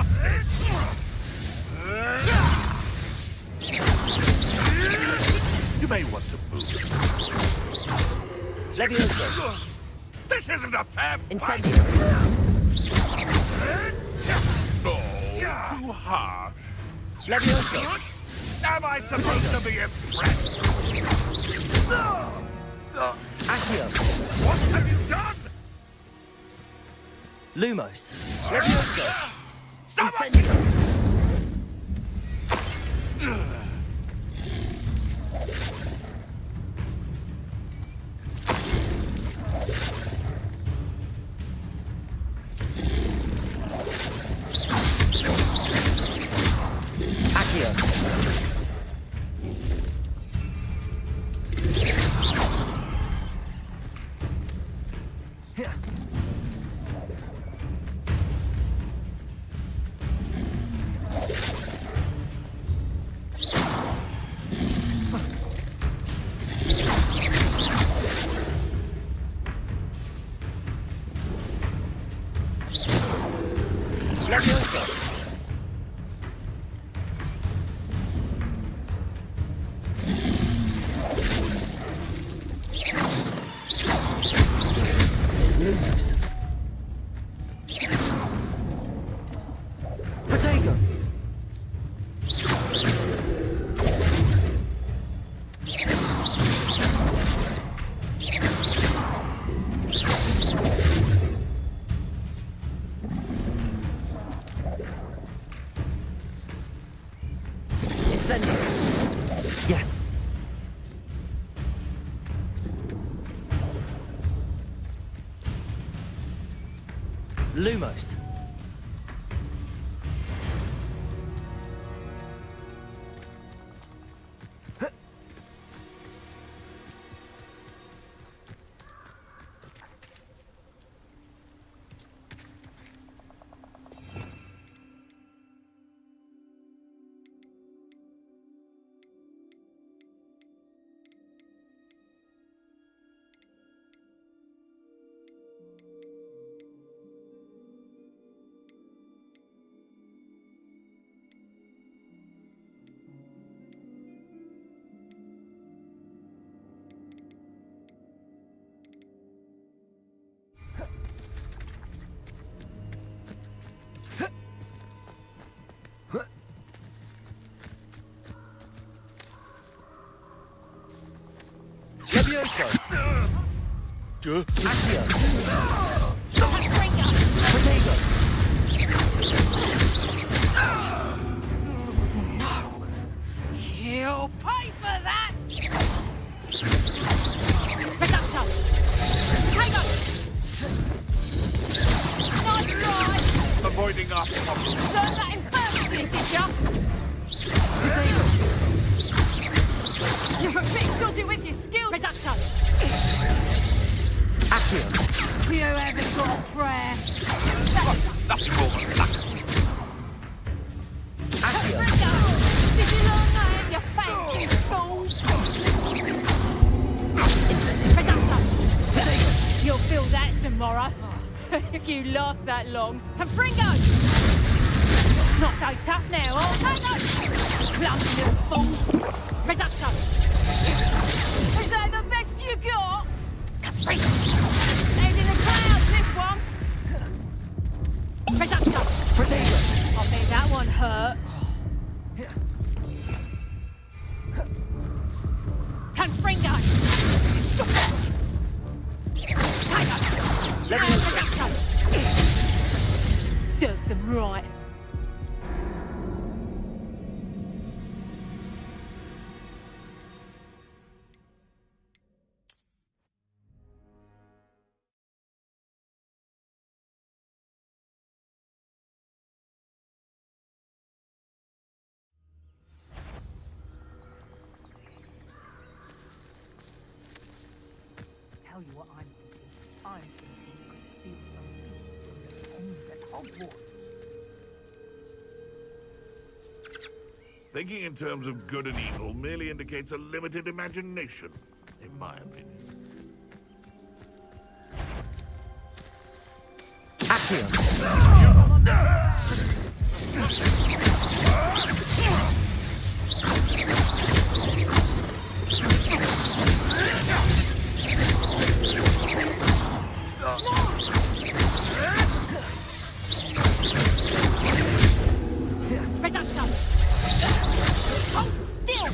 What's this? You may want to move. Levioso. This isn't a fair fight. Incendio. Oh, too harsh. Levioso. Am I supposed to be impressed? Accio. What have you done? Lumos. Levioso. Someone Incendio. Accio. Levioso. Lumos. Protego. Incendio. Yes. Lumos. Levioso. Accio. Protego. You'll pay for that! Reducto! Protego! Nice try! Avoiding our problems. Learn that infirmity, did ya? Protego. You're a bit dodgy with your skills, Reducto! Accio. You haven't got a prayer. Nothing more than luck. Accio. Ringo! Did you learn that at your fancy school? Reducto! Protego. You'll feel that tomorrow. If you last that long. And Fringo! Not so tough now, oh, Tango! Clumsy little fool! Reducto! Is that the best you got? Head in the clouds, this one! Reducto! Protego. I think that one hurt. Confringo! Stop it! Tango! Levioso. Reducto! Serves them right. Tell you what I'm thinking. I'm thinking we could steal some people from the pens at Hogwarts. Thinking in terms of good and evil merely indicates a limited imagination, in my opinion. Accio. Reduction! Hold still!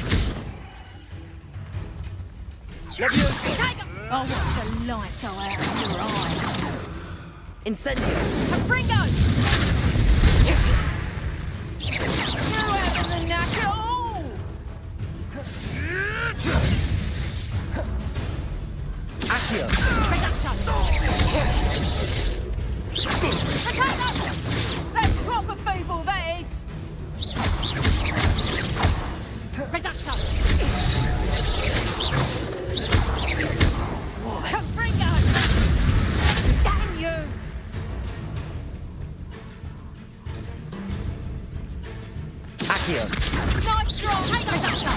Leviosa! Tiger! Oh, what's the light go out of your eyes? Incendio! Fringo! You haven't the knack at all! Accio! Reduction! Potato! That's proper feeble, that is! Reduction! Fringo! Damn you! Accio! Nice strong! Hang on, Reduction!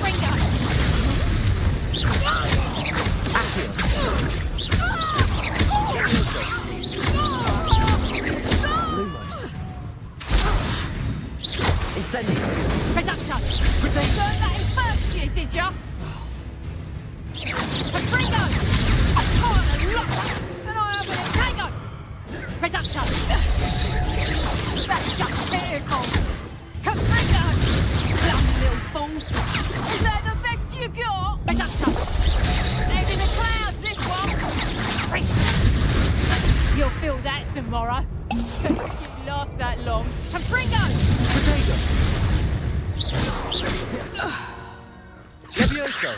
Fringo! Accio! Lumos! Incendio! Reduction! Learned that in first year, did ya? Fringo! I can't unlock that, and I have an Tango! Reduction! That's just pitiful! Fringo! Bloody little fool! Is that the best you got? Reduction! Head in the clouds, this one! You'll feel that tomorrow. If you last that long. Fringo! Potato! Levioso!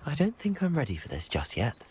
I don't think I'm ready for this just yet.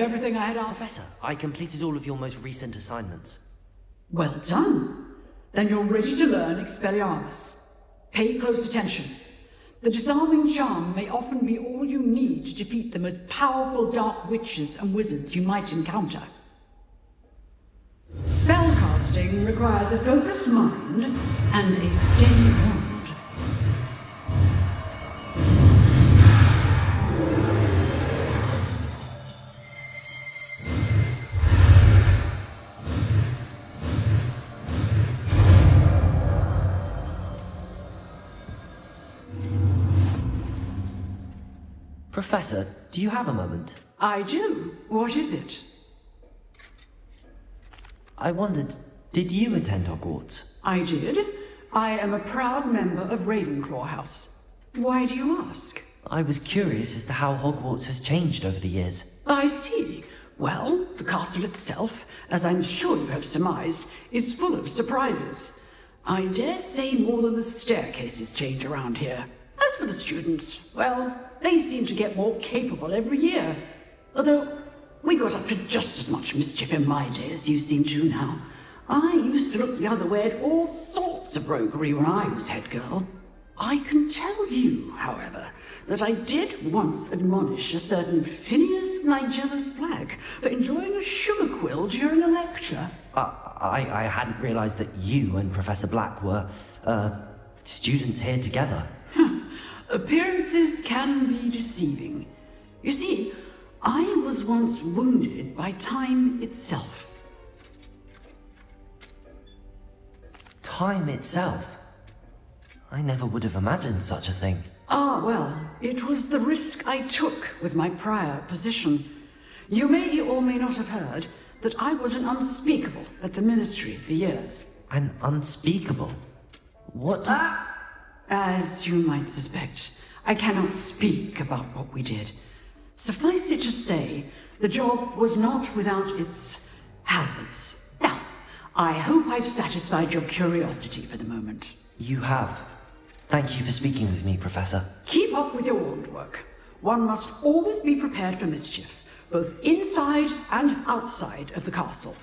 everything I had asked. Professor, I completed all of your most recent assignments. Well done. Then you're ready to learn Expelliarmus. Pay close attention. The disarming charm may often be all you need to defeat the most powerful dark witches and wizards you might encounter. Spellcasting requires a focused mind and a steady wand. Professor, do you have a moment? I do. What is it? I wondered, did you attend Hogwarts? I did. I am a proud member of Ravenclaw House. Why do you ask? I was curious as to how Hogwarts has changed over the years. I see. Well, the castle itself, as I'm sure you have surmised, is full of surprises. I dare say more than the staircases change around here. As for the students, well, they seem to get more capable every year. Although, we got up to just as much mischief in my day as you seem to now. I used to look the other way at all sorts of roguery when I was head girl. I can tell you, however, that I did once admonish a certain Phineas Nigellus Black for enjoying a sugar quill during a lecture. I hadn't realized that you and Professor Black were, students here together. Appearances can be deceiving. You see, I was once wounded by time itself. Time itself? I never would have imagined such a thing. Ah, well, it was the risk I took with my prior position. You may or may not have heard that I was an unspeakable at the Ministry for years. An unspeakable? What does... As you might suspect, I cannot speak about what we did. Suffice it to say, the job was not without its hazards. Now, I hope I've satisfied your curiosity for the moment. You have. Thank you for speaking with me, Professor. Keep up with your wand work. One must always be prepared for mischief, both inside and outside of the castle.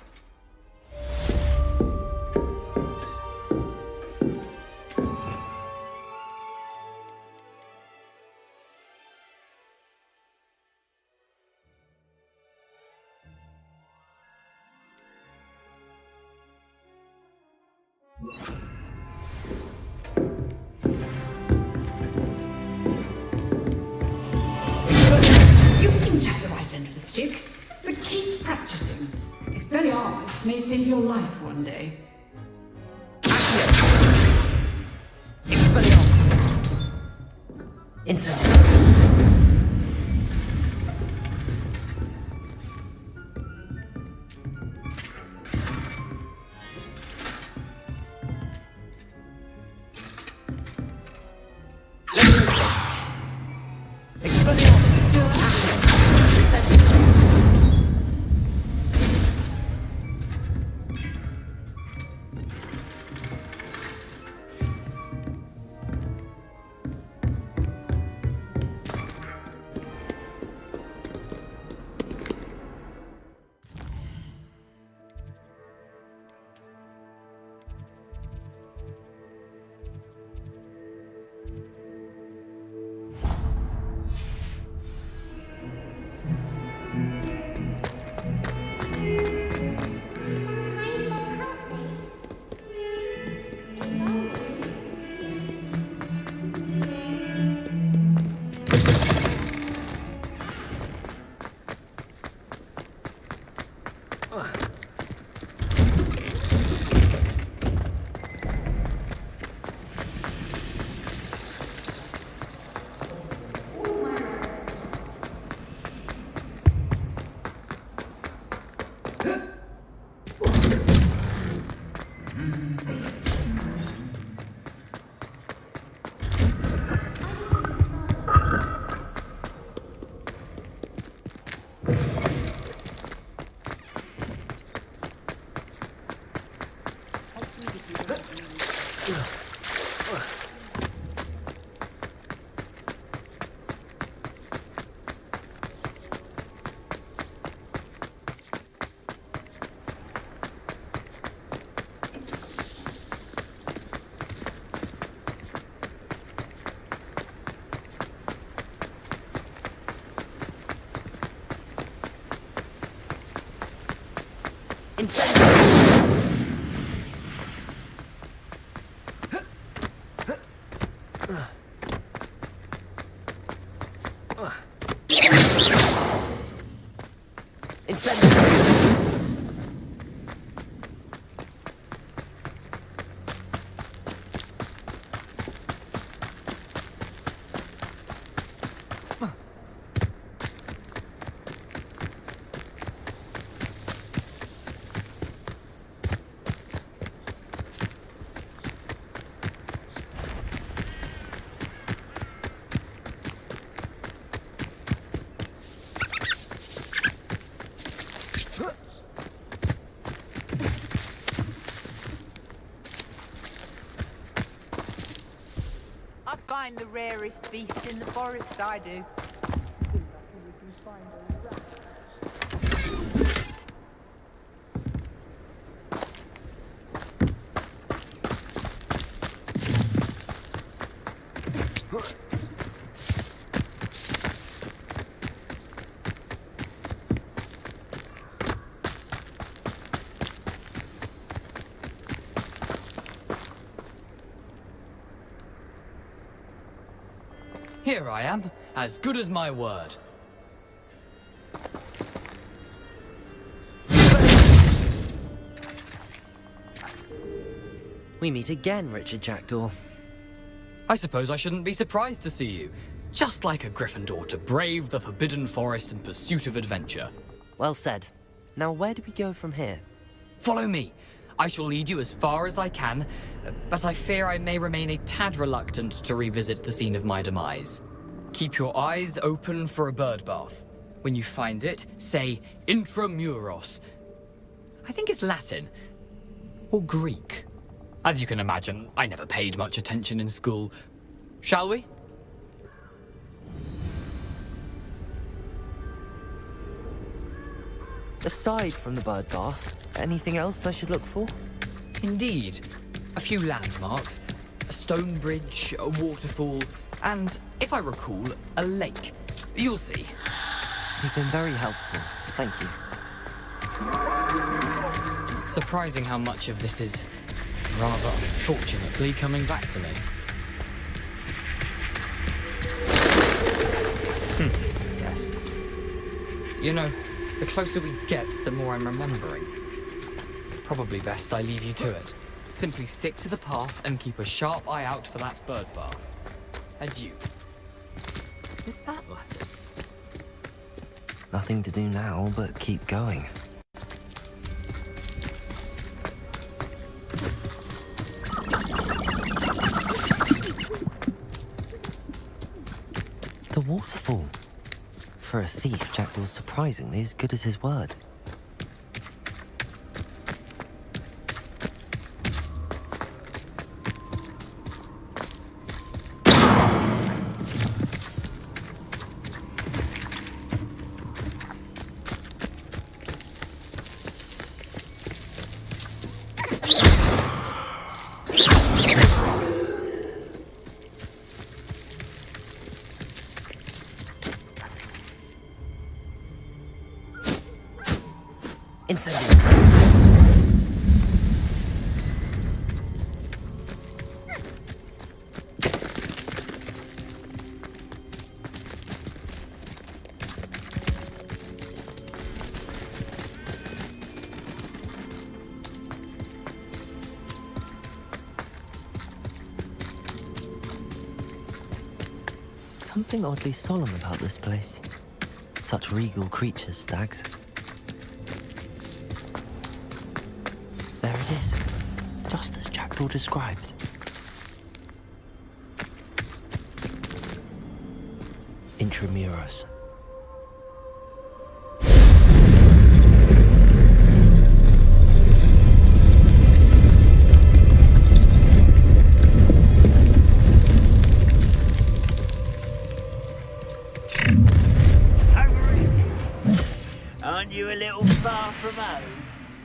You seem to have the right end of the stick, but keep practicing. Expelliarmus may save your life one day. Expelliarmus! Incendiary! Incendiary! Incendiary! I find the rarest beast in the forest, I do. Here I am, as good as my word. We meet again, Richard Jackdaw. I suppose I shouldn't be surprised to see you. Just like a Gryffindor to brave the Forbidden Forest in pursuit of adventure. Well said. Now where do we go from here? Follow me. I shall lead you as far as I can, but I fear I may remain a tad reluctant to revisit the scene of my demise. Keep your eyes open for a bird bath. When you find it, say intramuros. I think it's Latin. Or Greek. As you can imagine, I never paid much attention in school. Shall we? Aside from the bird bath, anything else I should look for? Indeed. A few landmarks, a stone bridge, a waterfall, and, if I recall, a lake. You'll see. You've been very helpful. Thank you. Surprising how much of this is, rather unfortunately, coming back to me. Yes. You know, the closer we get, the more I'm remembering. Probably best I leave you to it. Simply stick to the path and keep a sharp eye out for that bird bath. Adieu. Is that Latin? Nothing to do now but keep going. The waterfall. For a thief, Jackdaw's surprisingly as good as his word. Incendiary. Something oddly solemn about this place. Such regal creatures, stags. There it is, just as Jackdaw described. Intramuros. Aren't you a little far from home?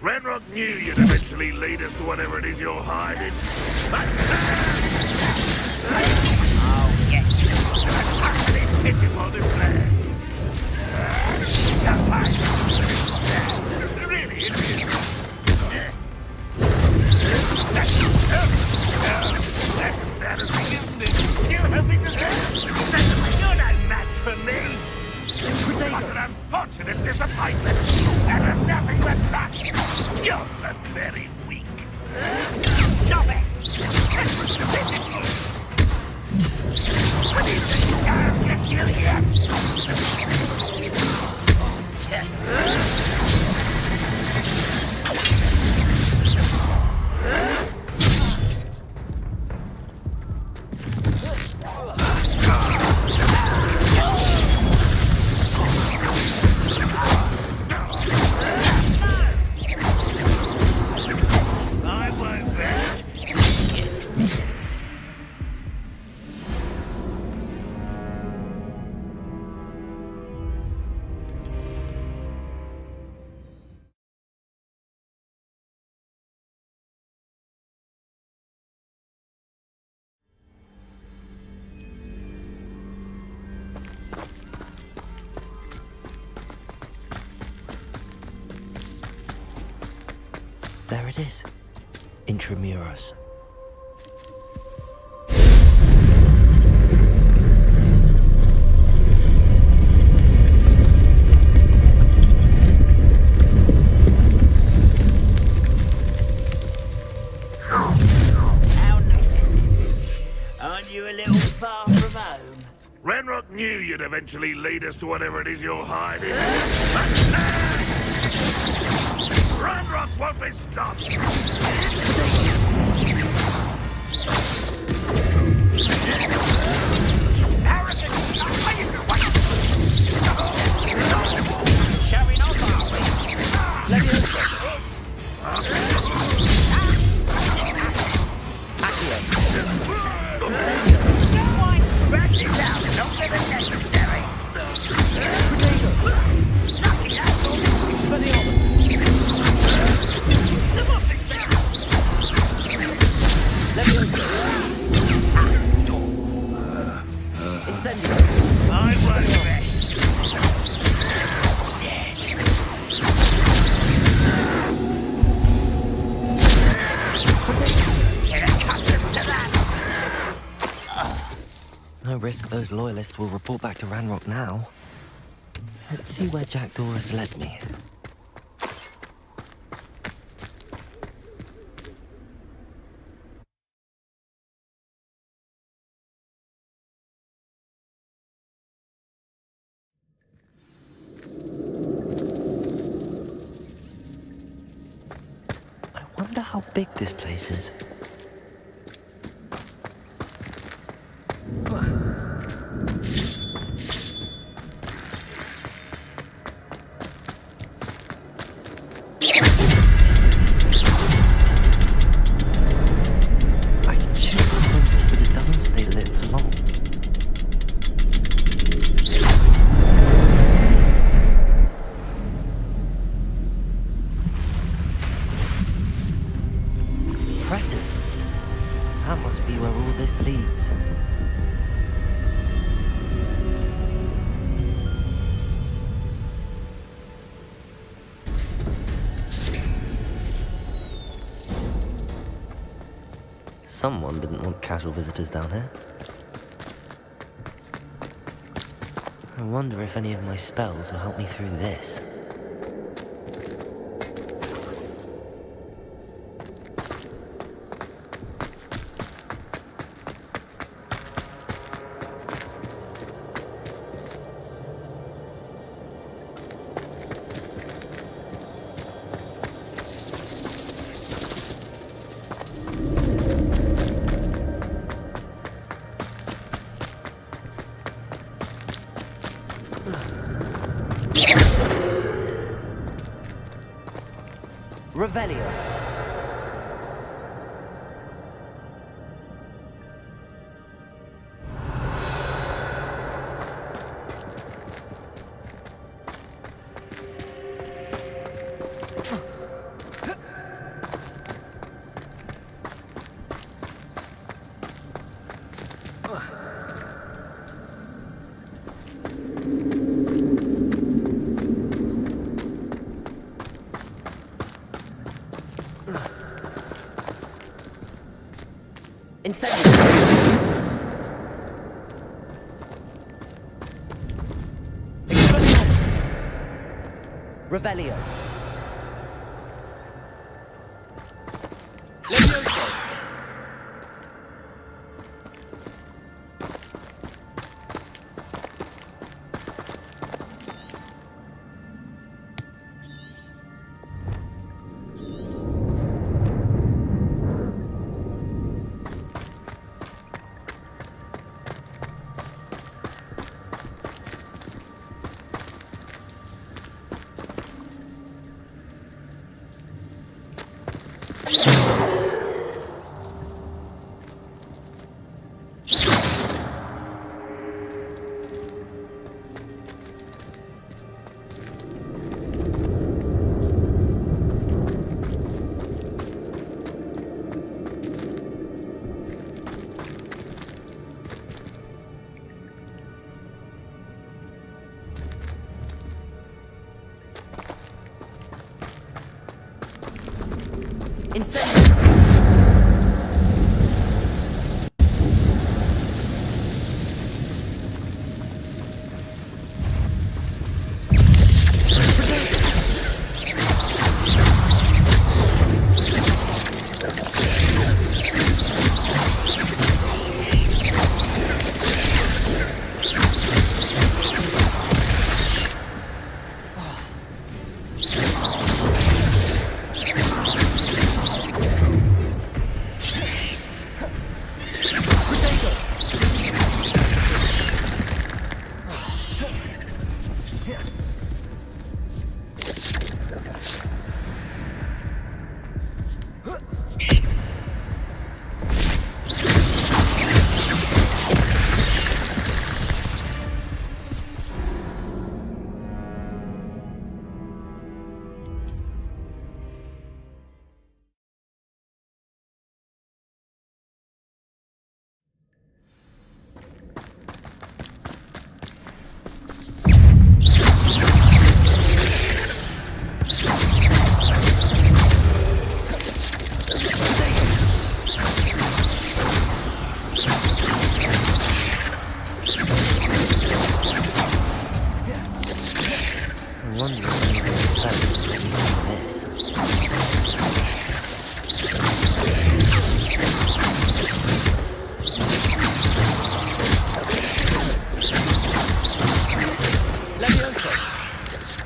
Renrock knew you'd eventually lead us to whatever it is you're hiding. But... Oh, yes. Pitiful display. Really, it is. Still hoping to say, you're no match for me. What an unfortunate disappointment! That was nothing but luck! You're so very weak! Stop it! That was stupidity! What do you think? I'll get you yet! I won't rest. Minutes. There it is. Intramuros. Aren't you a little far from home? Ranrock knew you'd eventually lead us to whatever it is you're hiding. Ranrock won't be stopped! Showing off, are we? Let me Back this out, not ever necessary. Nothing else. Come on, big fella. I won't rest. Get accustomed to that. No risk those loyalists will report back to Ranrock now. Let's see where Jack Doris led me. I wonder how big this place is. I can shoot the symbol, but it doesn't stay lit for long. Impressive. That must be where all this leads. Someone didn't want casual visitors down here. I wonder if any of my spells will help me through this. Revelio. Incendio. Revelio. Levioso! Incendio.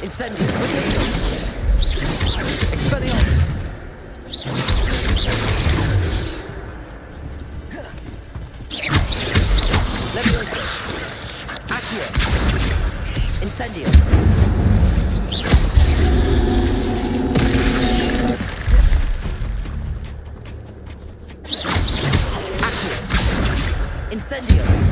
Incendio. Expelliarmus. Levioso. Accio. Incendio. Accio. Incendio.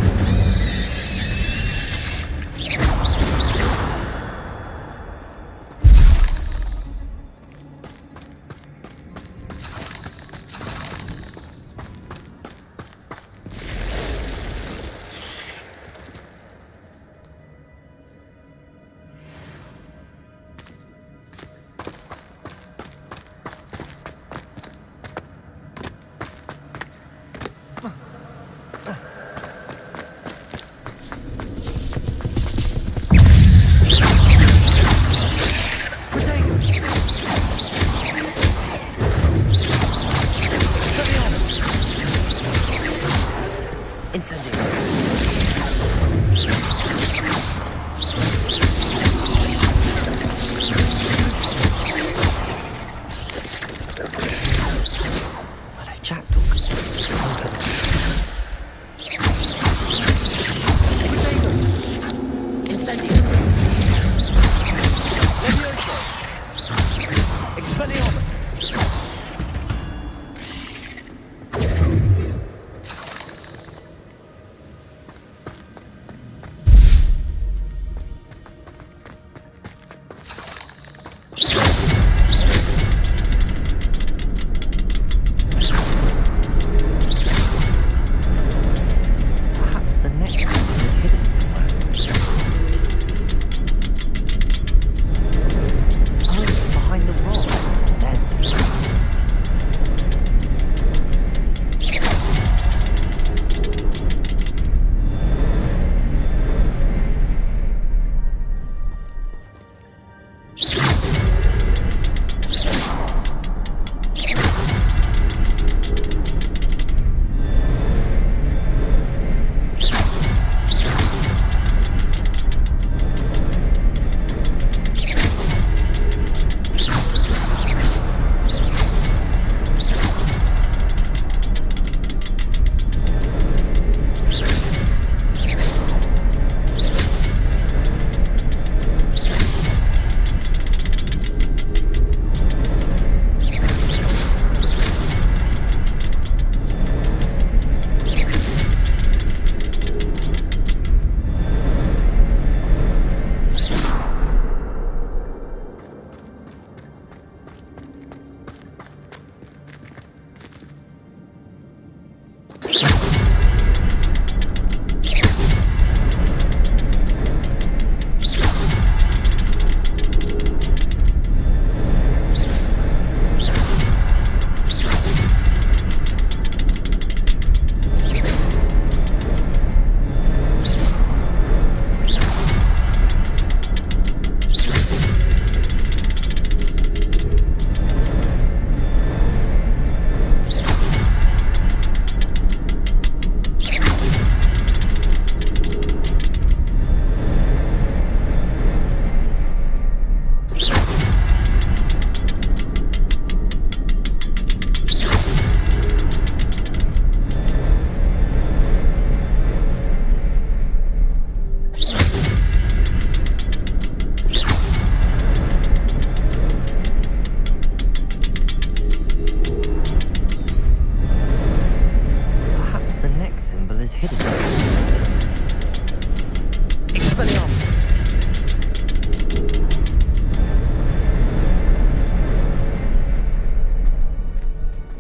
Expelliarmus!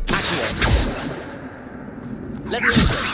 Accio! Leviosa!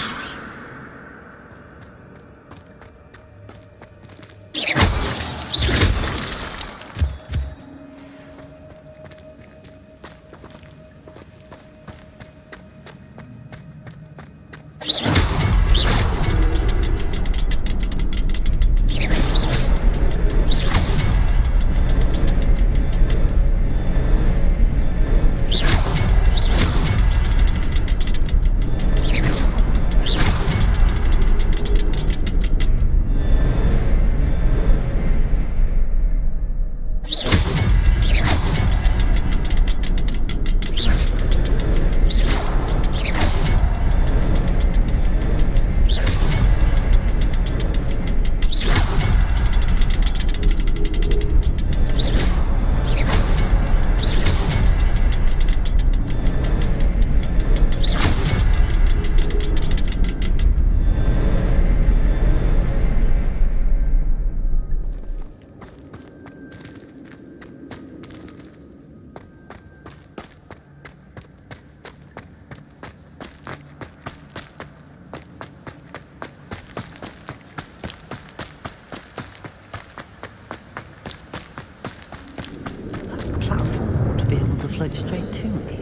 Platform ought to be able to float straight to me.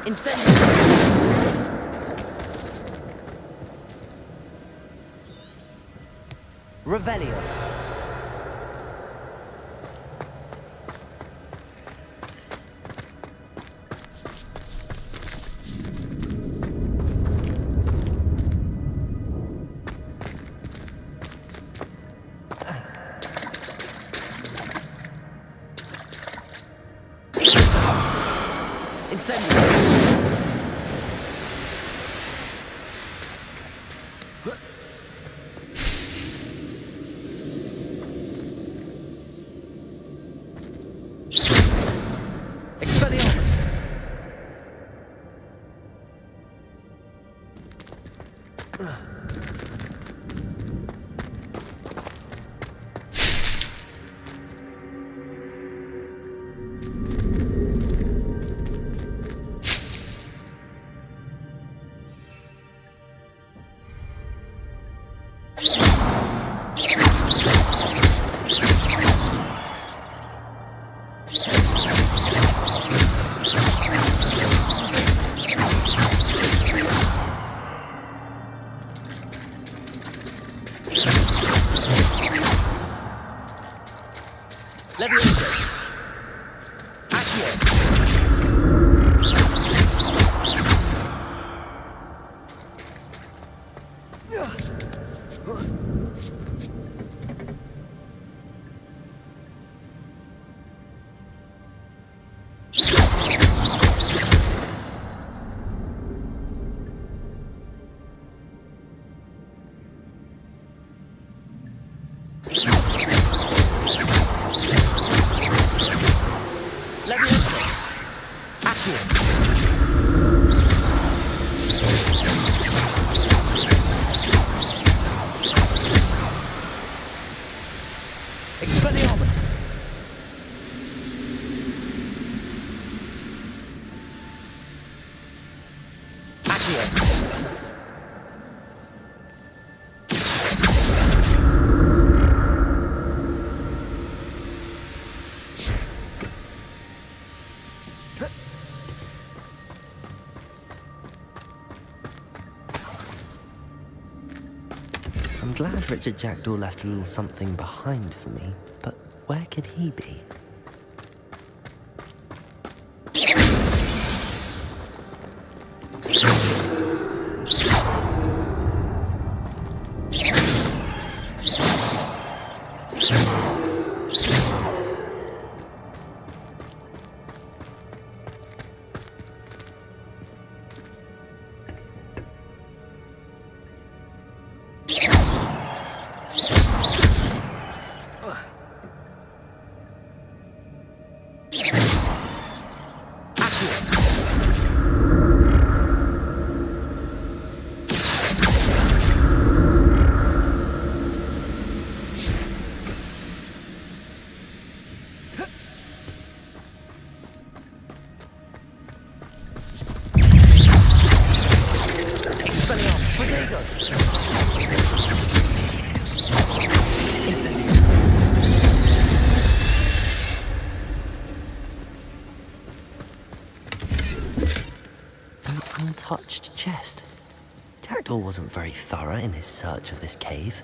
Incendio! Revelio. Incendio. Expelliarmus. Leviosa. Accio. Leviosa. Accio. Expelliarmus. Accio. I'm glad Richard Jackdaw left a little something behind for me, but where could he be? Accio. An untouched chest. Jackdaw wasn't very thorough in his search of this cave.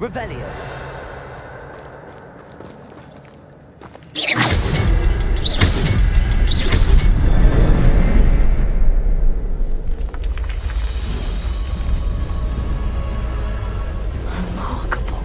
Revelio. Remarkable.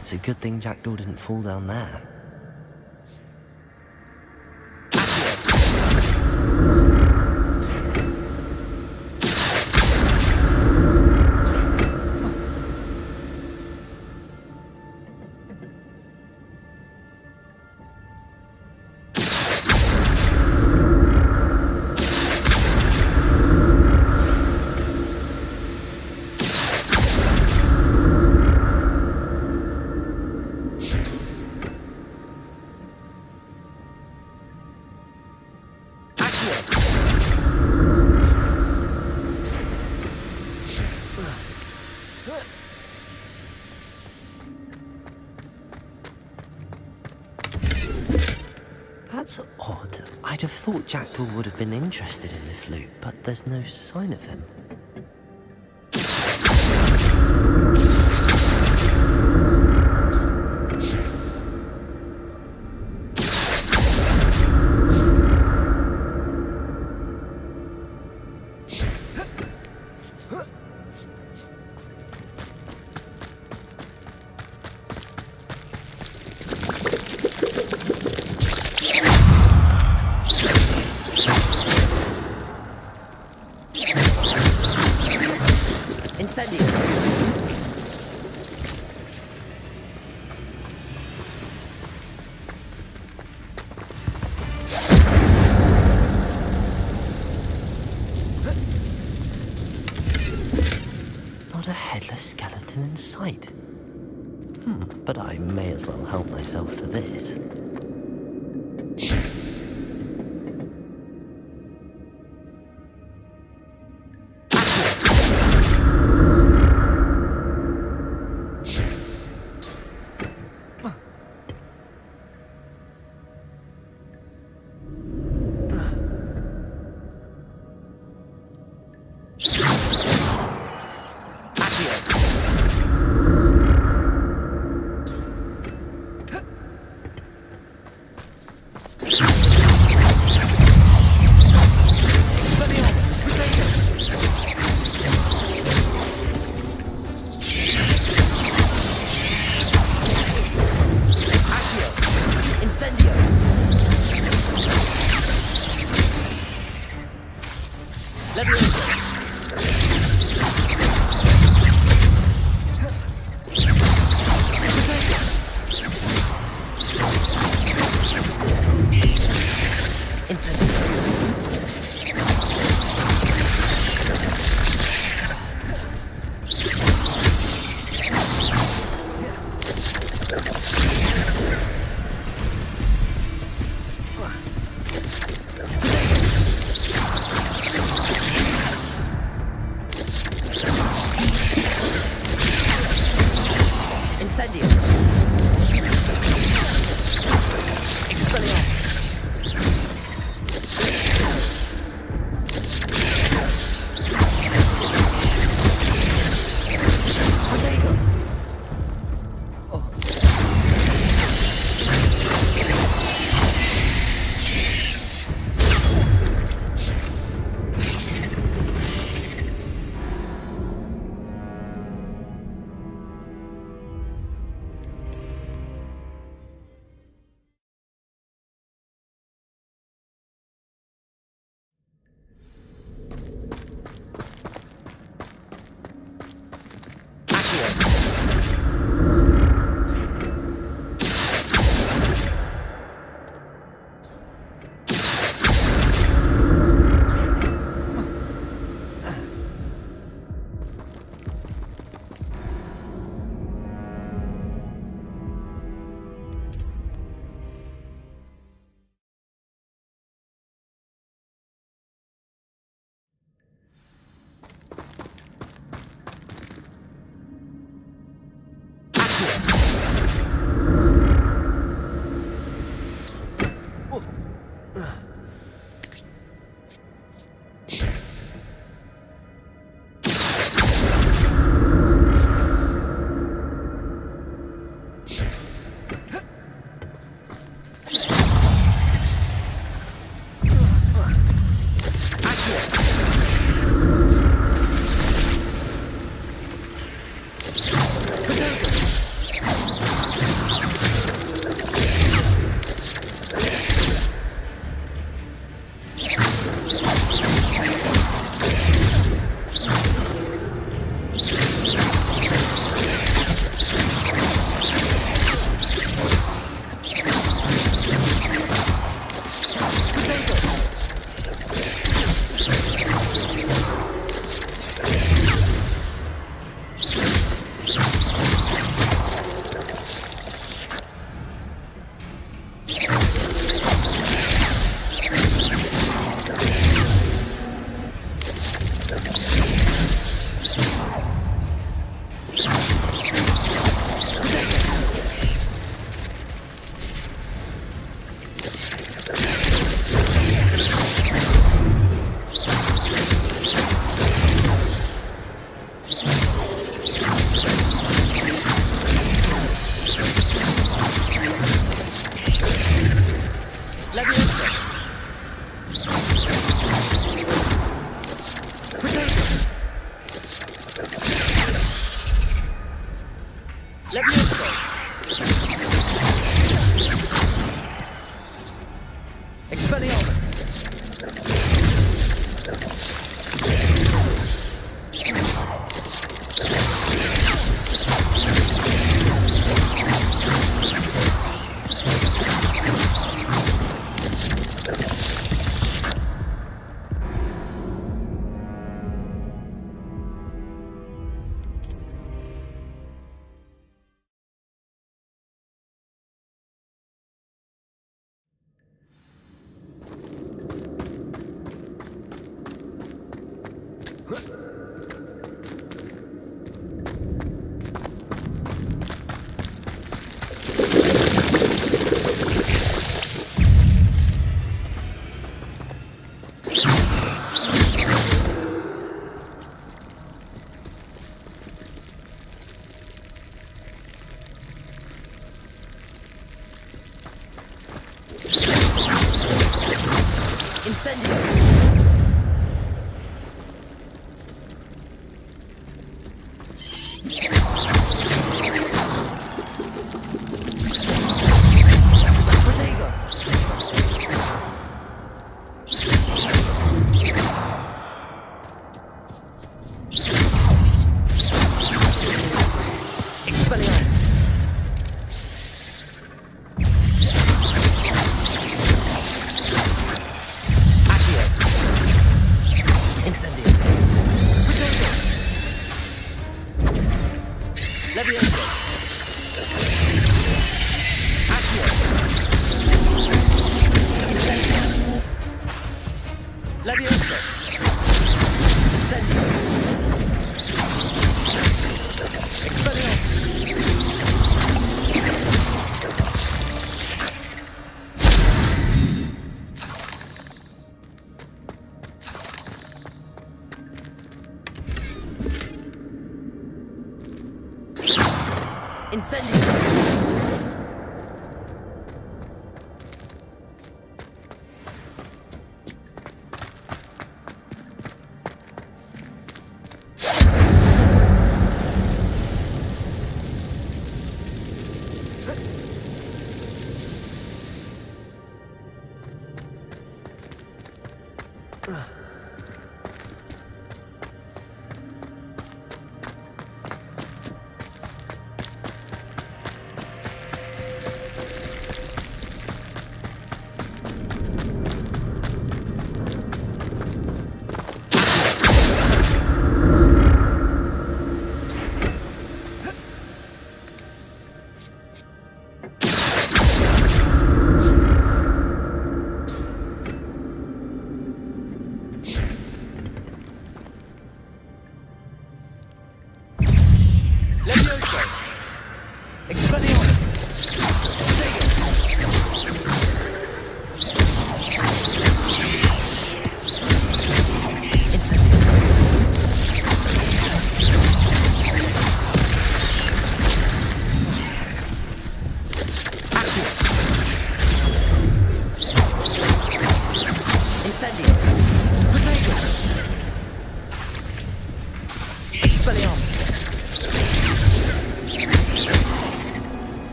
It's a good thing Jackdaw didn't fall down there. That's odd. I'd have thought Jackdaw would have been interested in this loot, but there's no sign of him. Not a headless skeleton in sight. But I may as well help myself to this.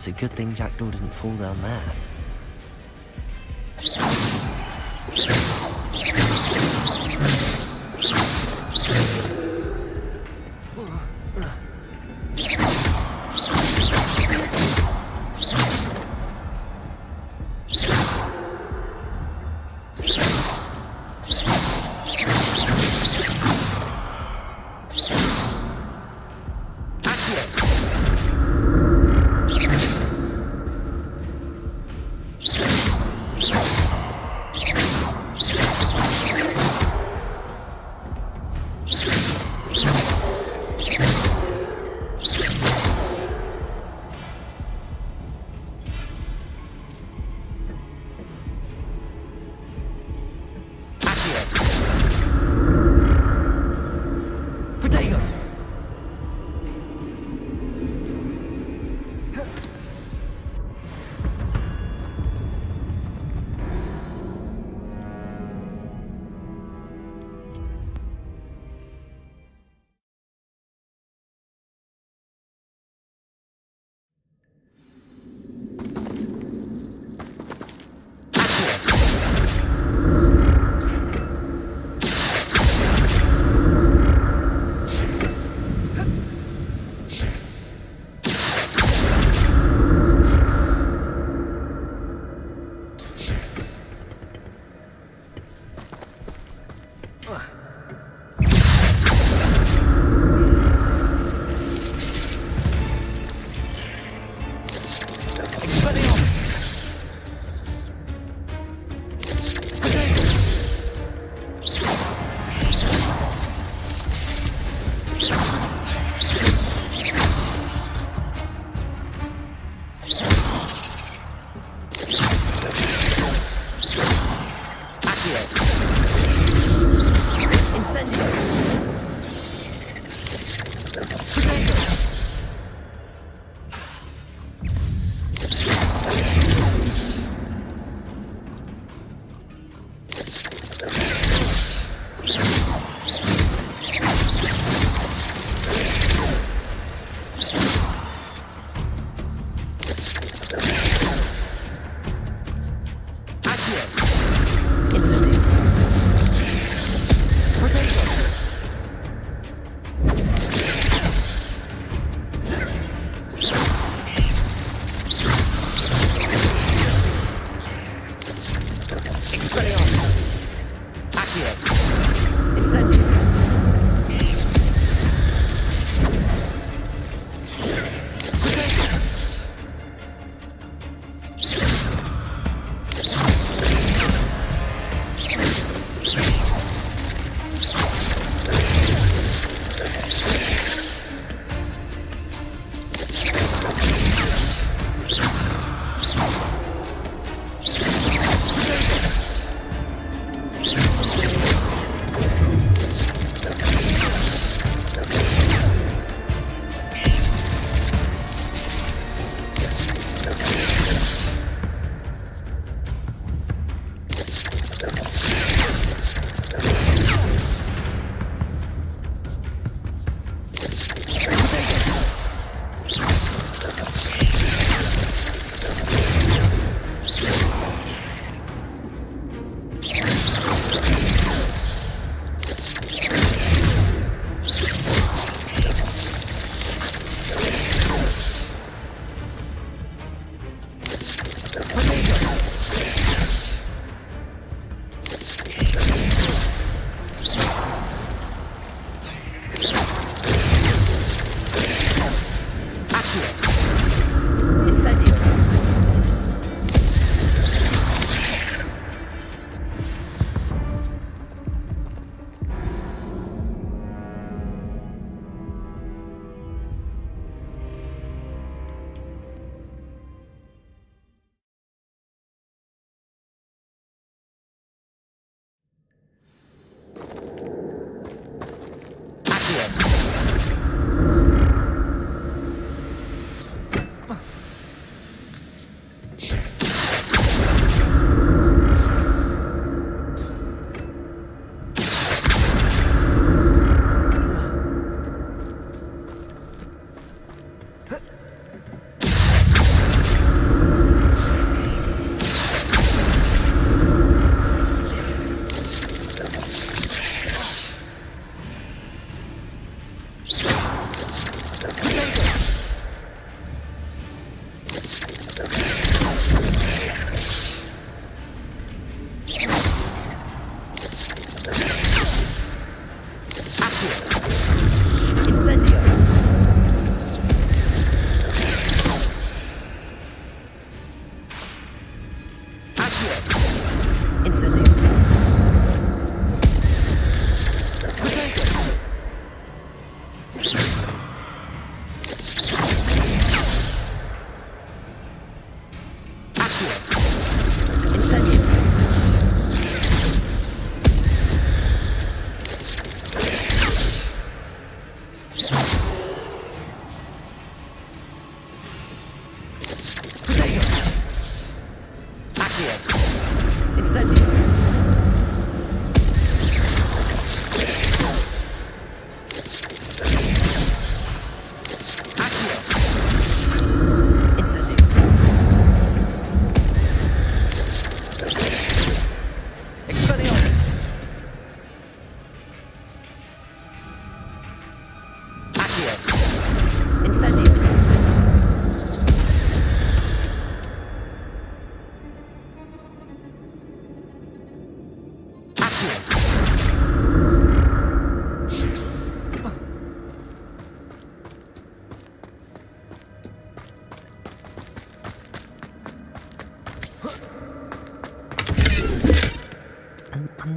It's a good thing Jackdaw didn't fall down there.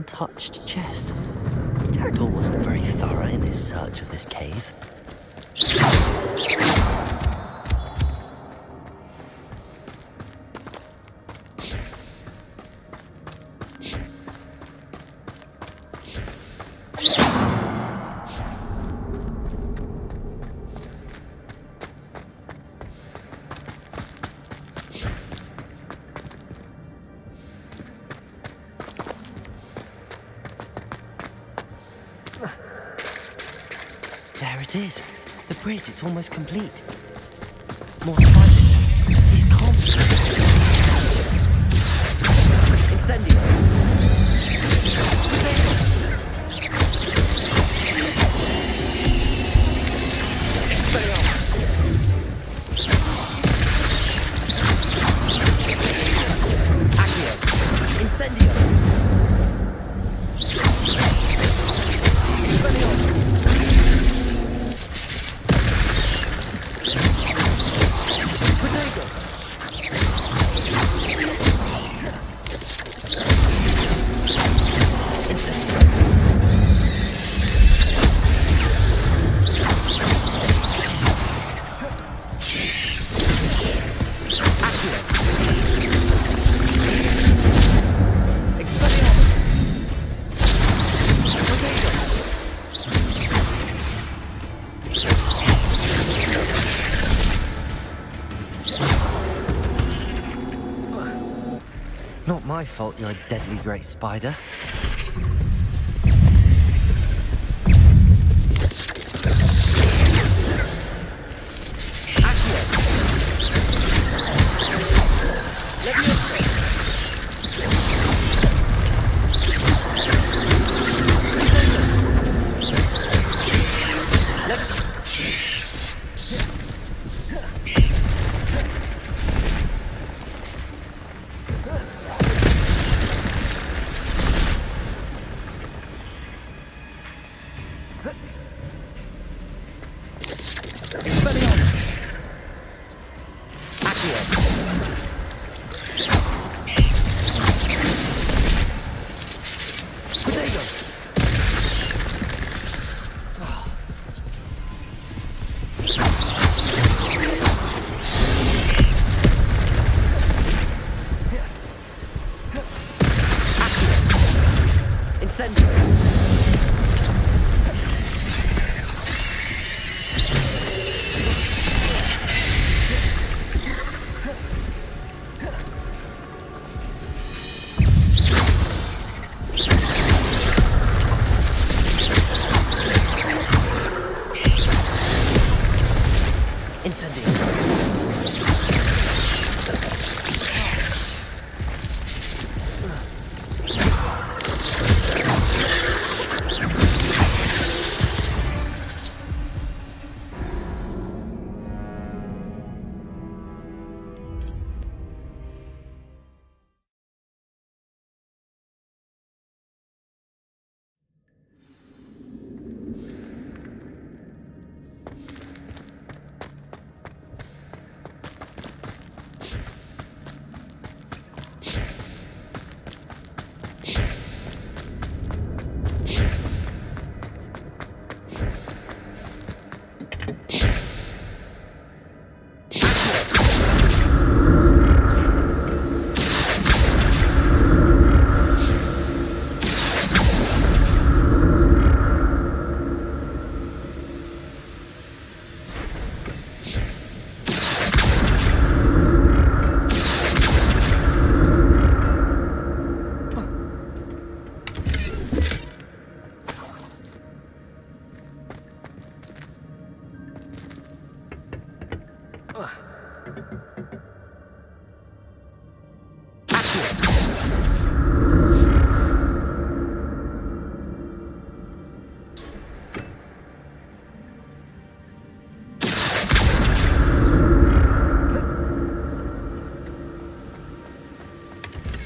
untouched chest. Jackdaw wasn't very thorough in his search of this cave. There it is. The bridge, it's almost complete. More spiders. These comps. Incendio. Accio. Incendio. Not my fault you're a deadly great spider.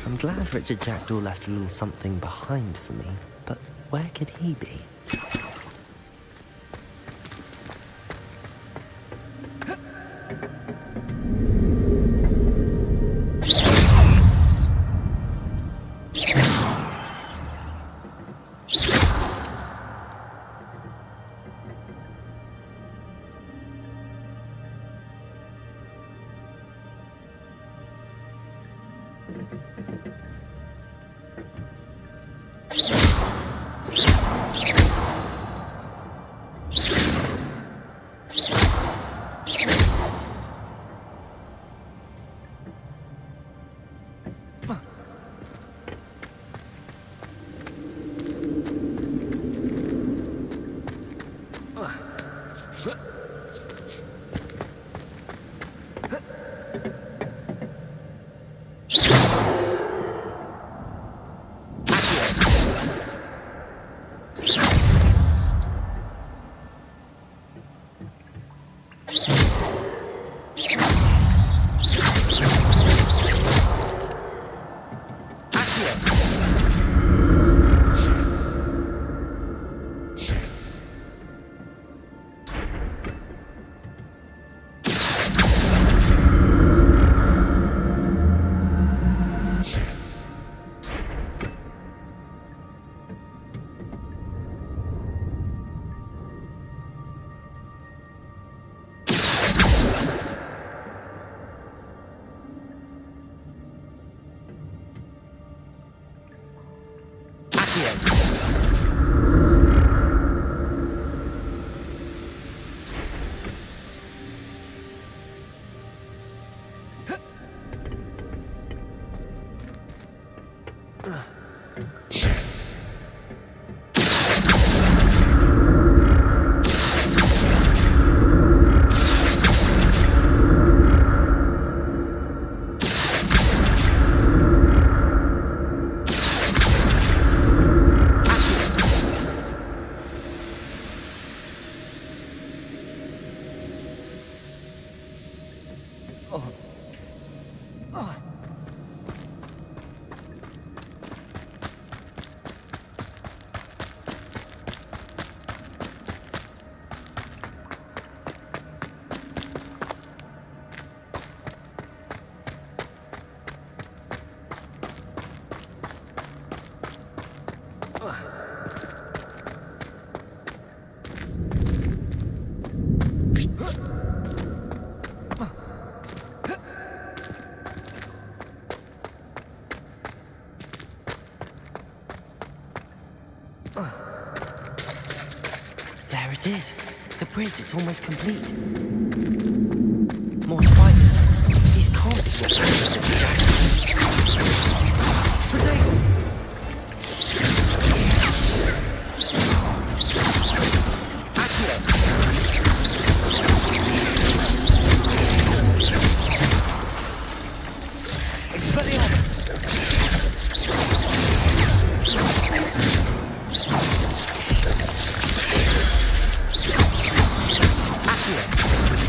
I'm glad Richard Jackdaw left a little something behind for me, but where could he be? There it is. The bridge, it's almost complete. More spiders. These can't be Potato! Expelliarmus!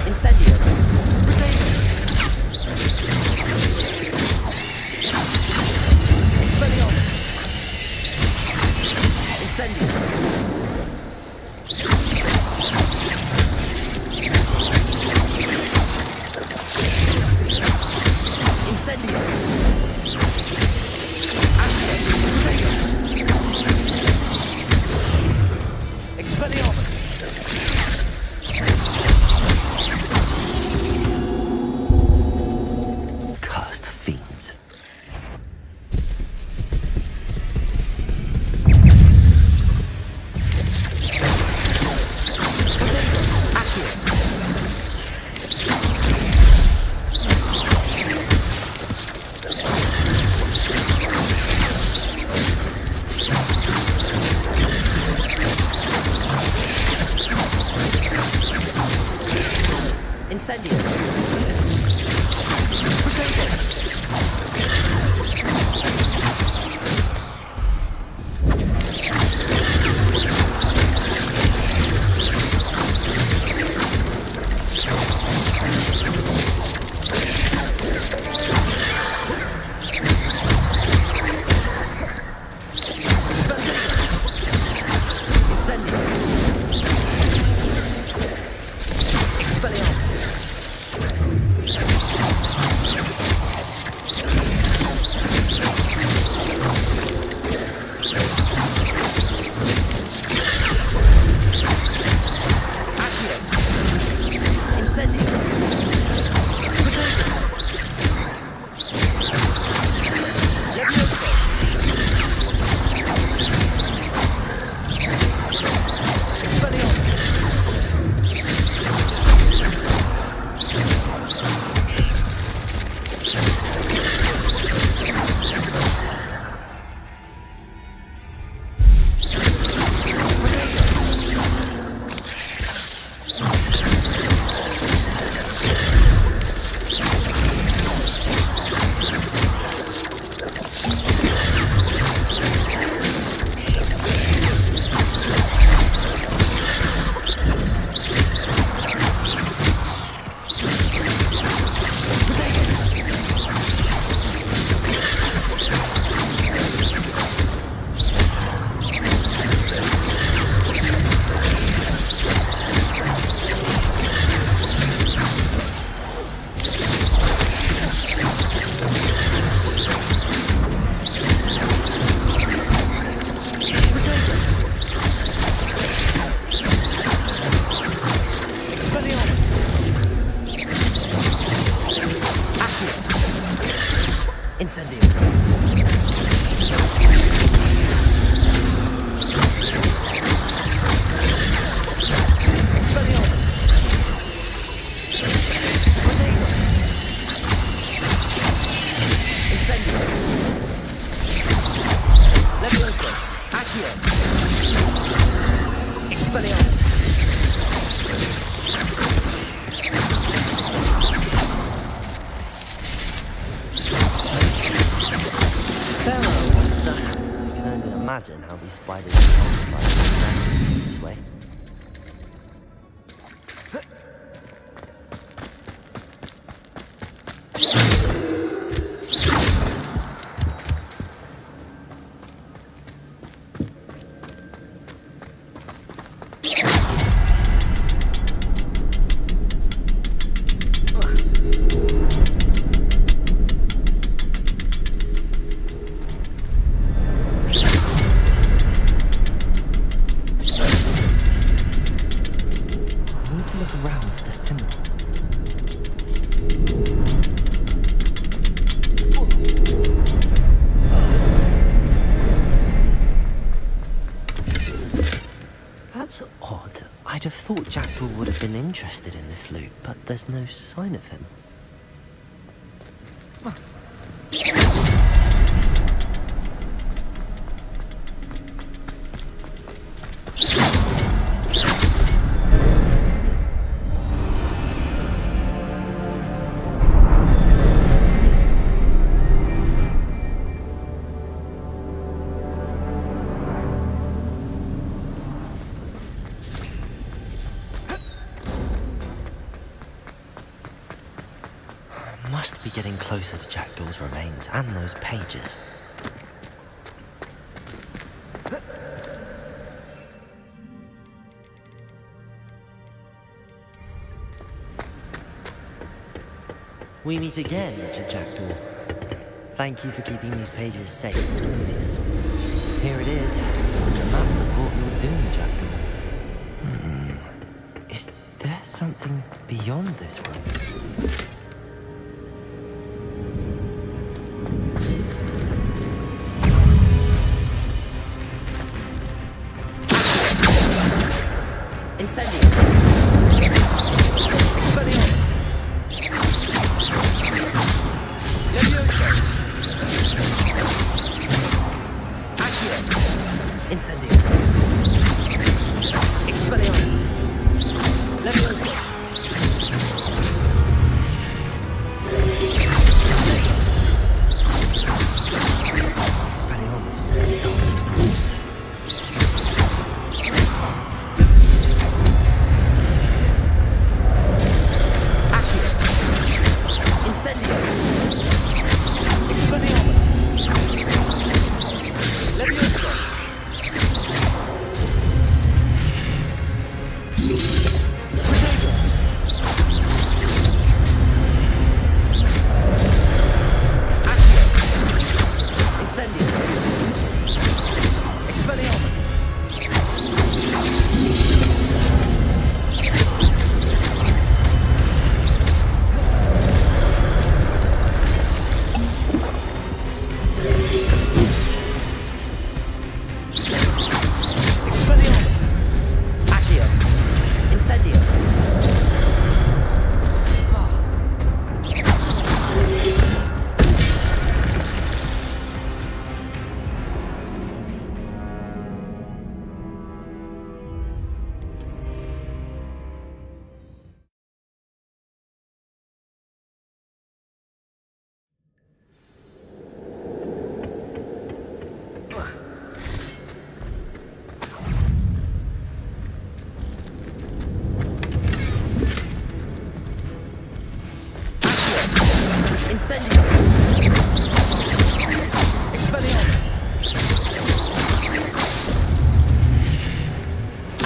Incendio! Potato! Incendio. Expelliarmus. Protego. Incendio. Levioso. Accio. Expelliarmus. Pharaoh monster. I can only imagine how these spiders are multiplied this way. That's odd. I'd have thought Jackdaw would have been interested in this loot, but there's no sign of him. Must be getting closer to Jackdaw's remains and those pages. We meet again, Richard Jackdaw. Thank you for keeping these pages safe all these years. Here it is, the map that brought your doom, Jackdaw. Is there something beyond this room? Incendio. Expelliarmus. Levioso. Accio. Incendio. Expelliarmus. Levioso. Expelliarmus with so many brutes. Incendio. Expelliarmus.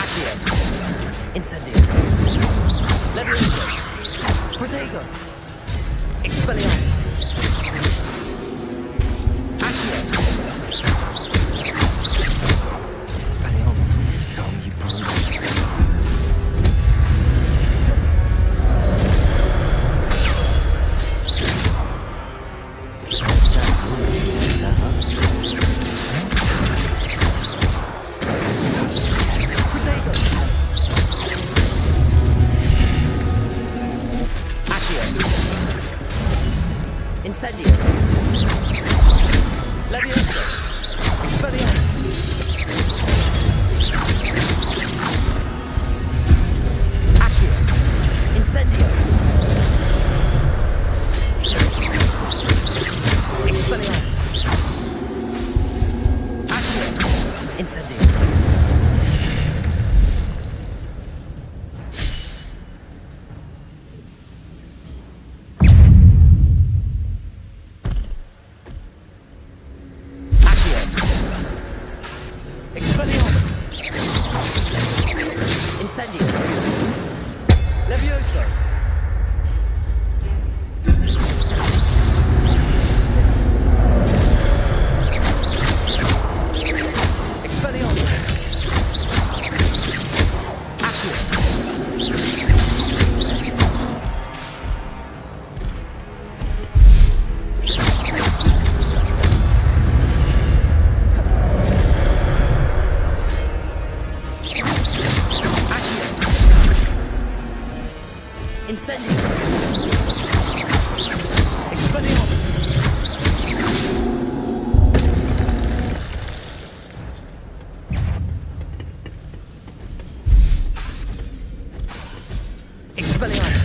Accio. Incendio. Levioso. Protego. Expelliarmus. Accio. Expelliarmus will disarm you brutally. Jack Incendio. Levioso. Expelliarmus. Accio. Incendio. Expelliarmus. Accio. Incendio. Expelliarmus. Incendio. Levioso. Expelliarmus. Accio. Incendio. Expelliarmus. Expelliarmus.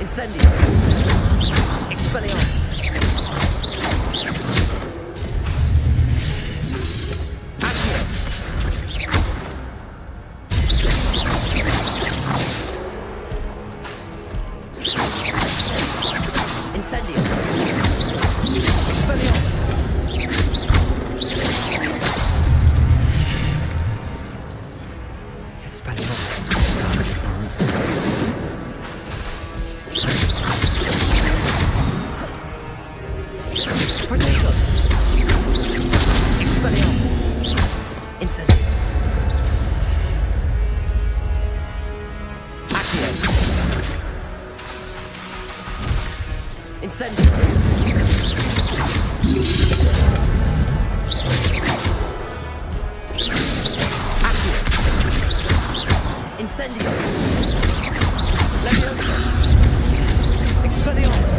Incendio. Expelliarmus. Accio. Incendio. Expelliarmus. Potato. Expelliarmus. Incendio. Accio. Incendio. Accio. Incendio. Levioso. Expelliarmus.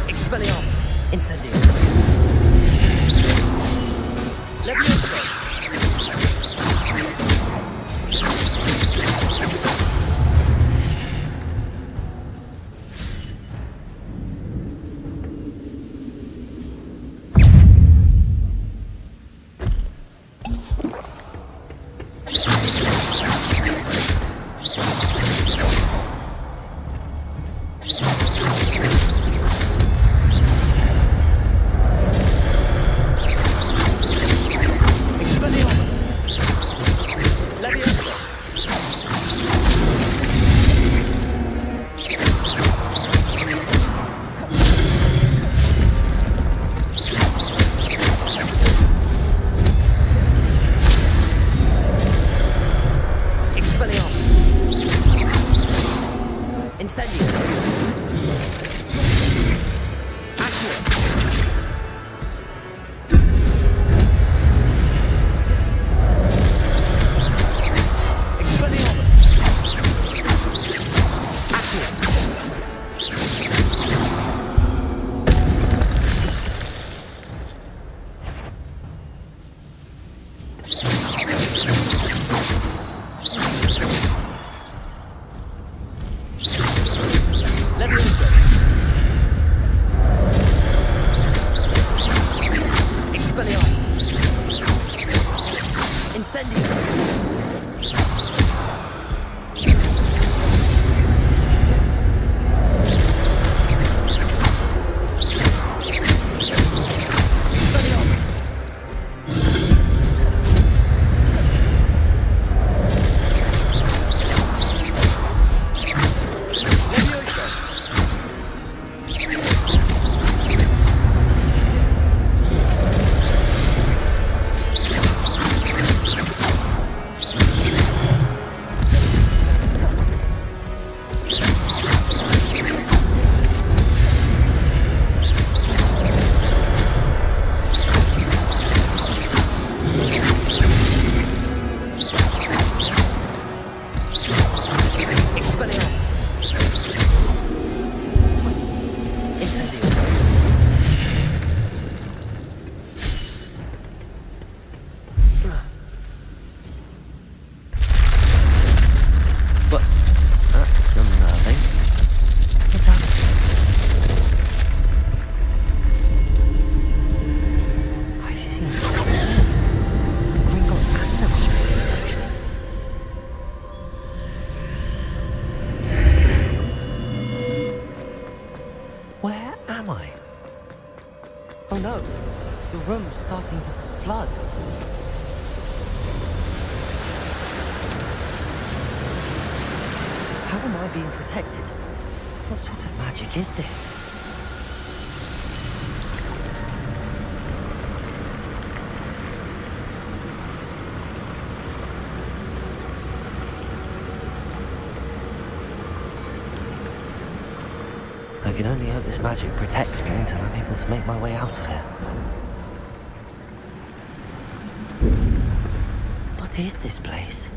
Expelliarmus. The room's starting to flood. How am I being protected? What sort of magic is this? I can only hope this magic protects me until I'm able to make my way out of here. What is this place?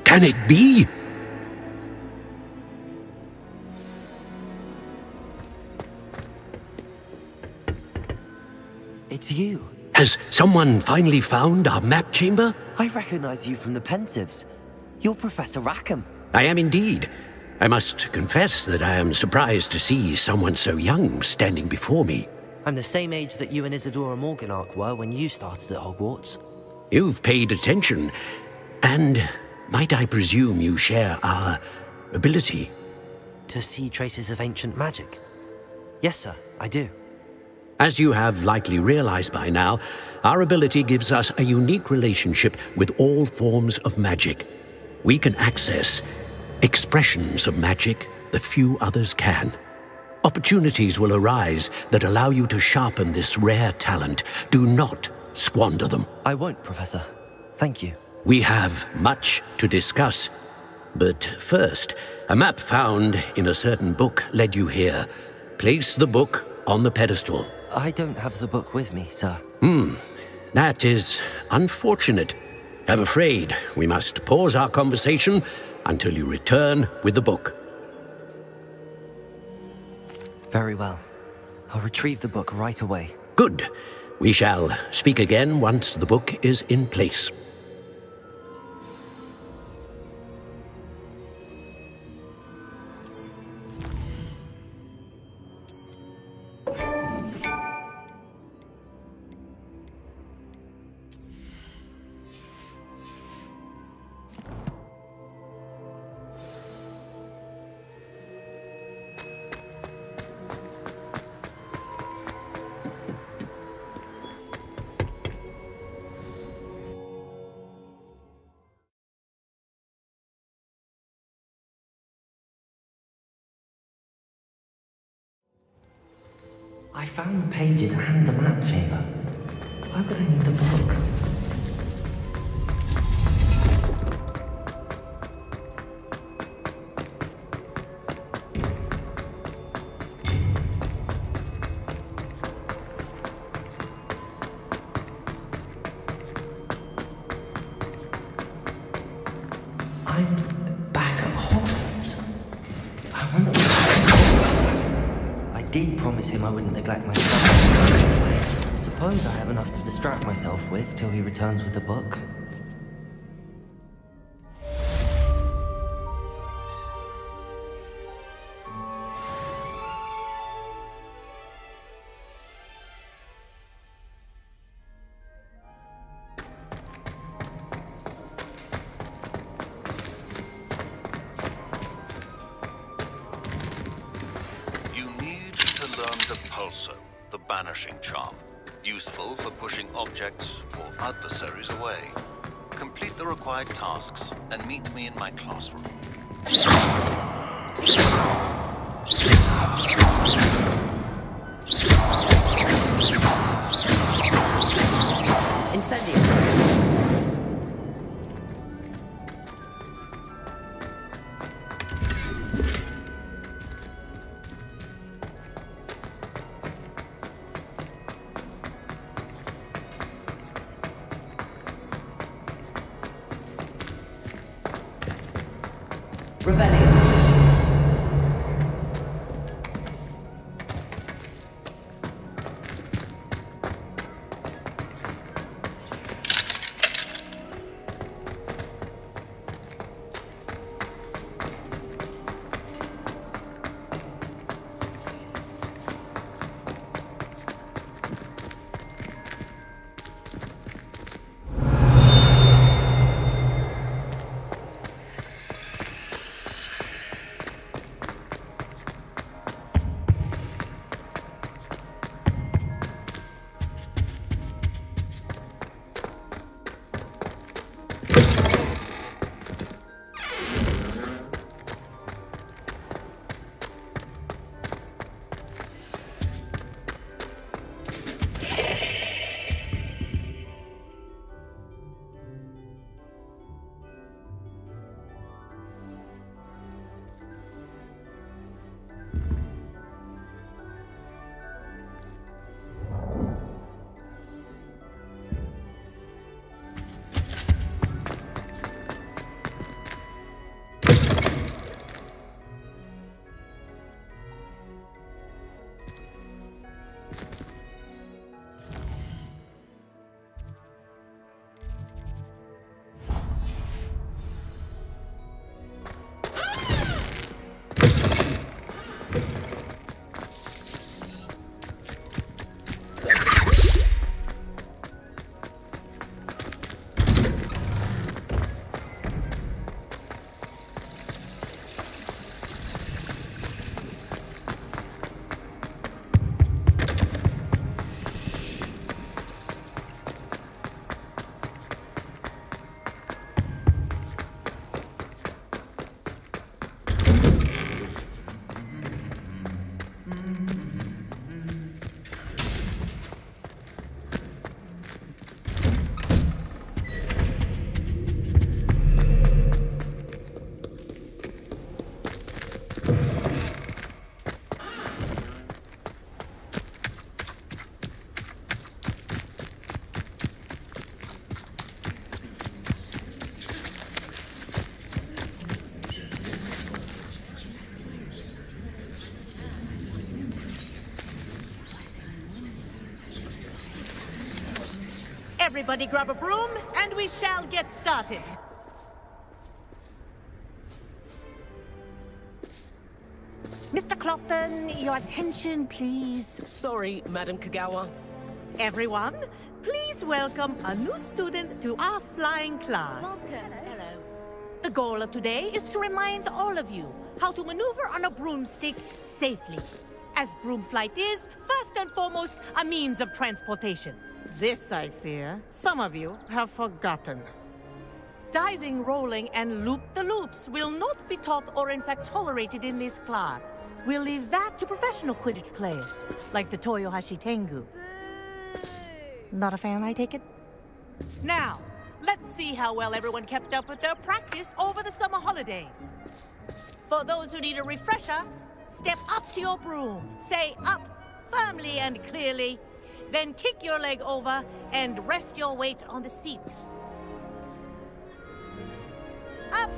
Can it be? It's you. Has someone finally found our map chamber? I recognize you from the Pensives. You're Professor Rackham. I am indeed. I must confess that I am surprised to see someone so young standing before me. I'm the same age that you and Isadora Morganach were when you started at Hogwarts. You've paid attention, and might I presume you share our ability? To see traces of ancient magic? Yes, sir, I do. As you have likely realized by now, our ability gives us a unique relationship with all forms of magic. We can access expressions of magic that few others can. Opportunities will arise that allow you to sharpen this rare talent. Do not squander them. I won't, Professor. Thank you. We have much to discuss. But first, a map found in a certain book led you here. Place the book on the pedestal. I don't have the book with me, sir. That is unfortunate. I'm afraid we must pause our conversation until you return with the book. Very well. I'll retrieve the book right away. Good. We shall speak again once the book is in place. I found the pages and the map chamber. Why would I need the book? I'm back at Hogwarts. I wonder I did promise him I wouldn't neglect my studies. Suppose I have enough to distract myself with till he returns with the book. The banishing charm, useful for pushing objects or adversaries away. Complete the required tasks and meet me in my classroom. Incendio! Everybody grab a broom, and we shall get started. Mr. Clopton, your attention, please. Sorry, Madam Kagawa. Everyone, please welcome a new student to our flying class. Hello. The goal of today is to remind all of you how to maneuver on a broomstick safely. As broom flight is, first and foremost, a means of transportation. This, I fear, some of you have forgotten. Diving, rolling, and loop-the-loops will not be taught or in fact tolerated in this class. We'll leave that to professional Quidditch players, like the Toyohashi Tengu. Not a fan, I take it? Now, let's see how well everyone kept up with their practice over the summer holidays. For those who need a refresher, step up to your broom, say up firmly and clearly, then kick your leg over and rest your weight on the seat. Up!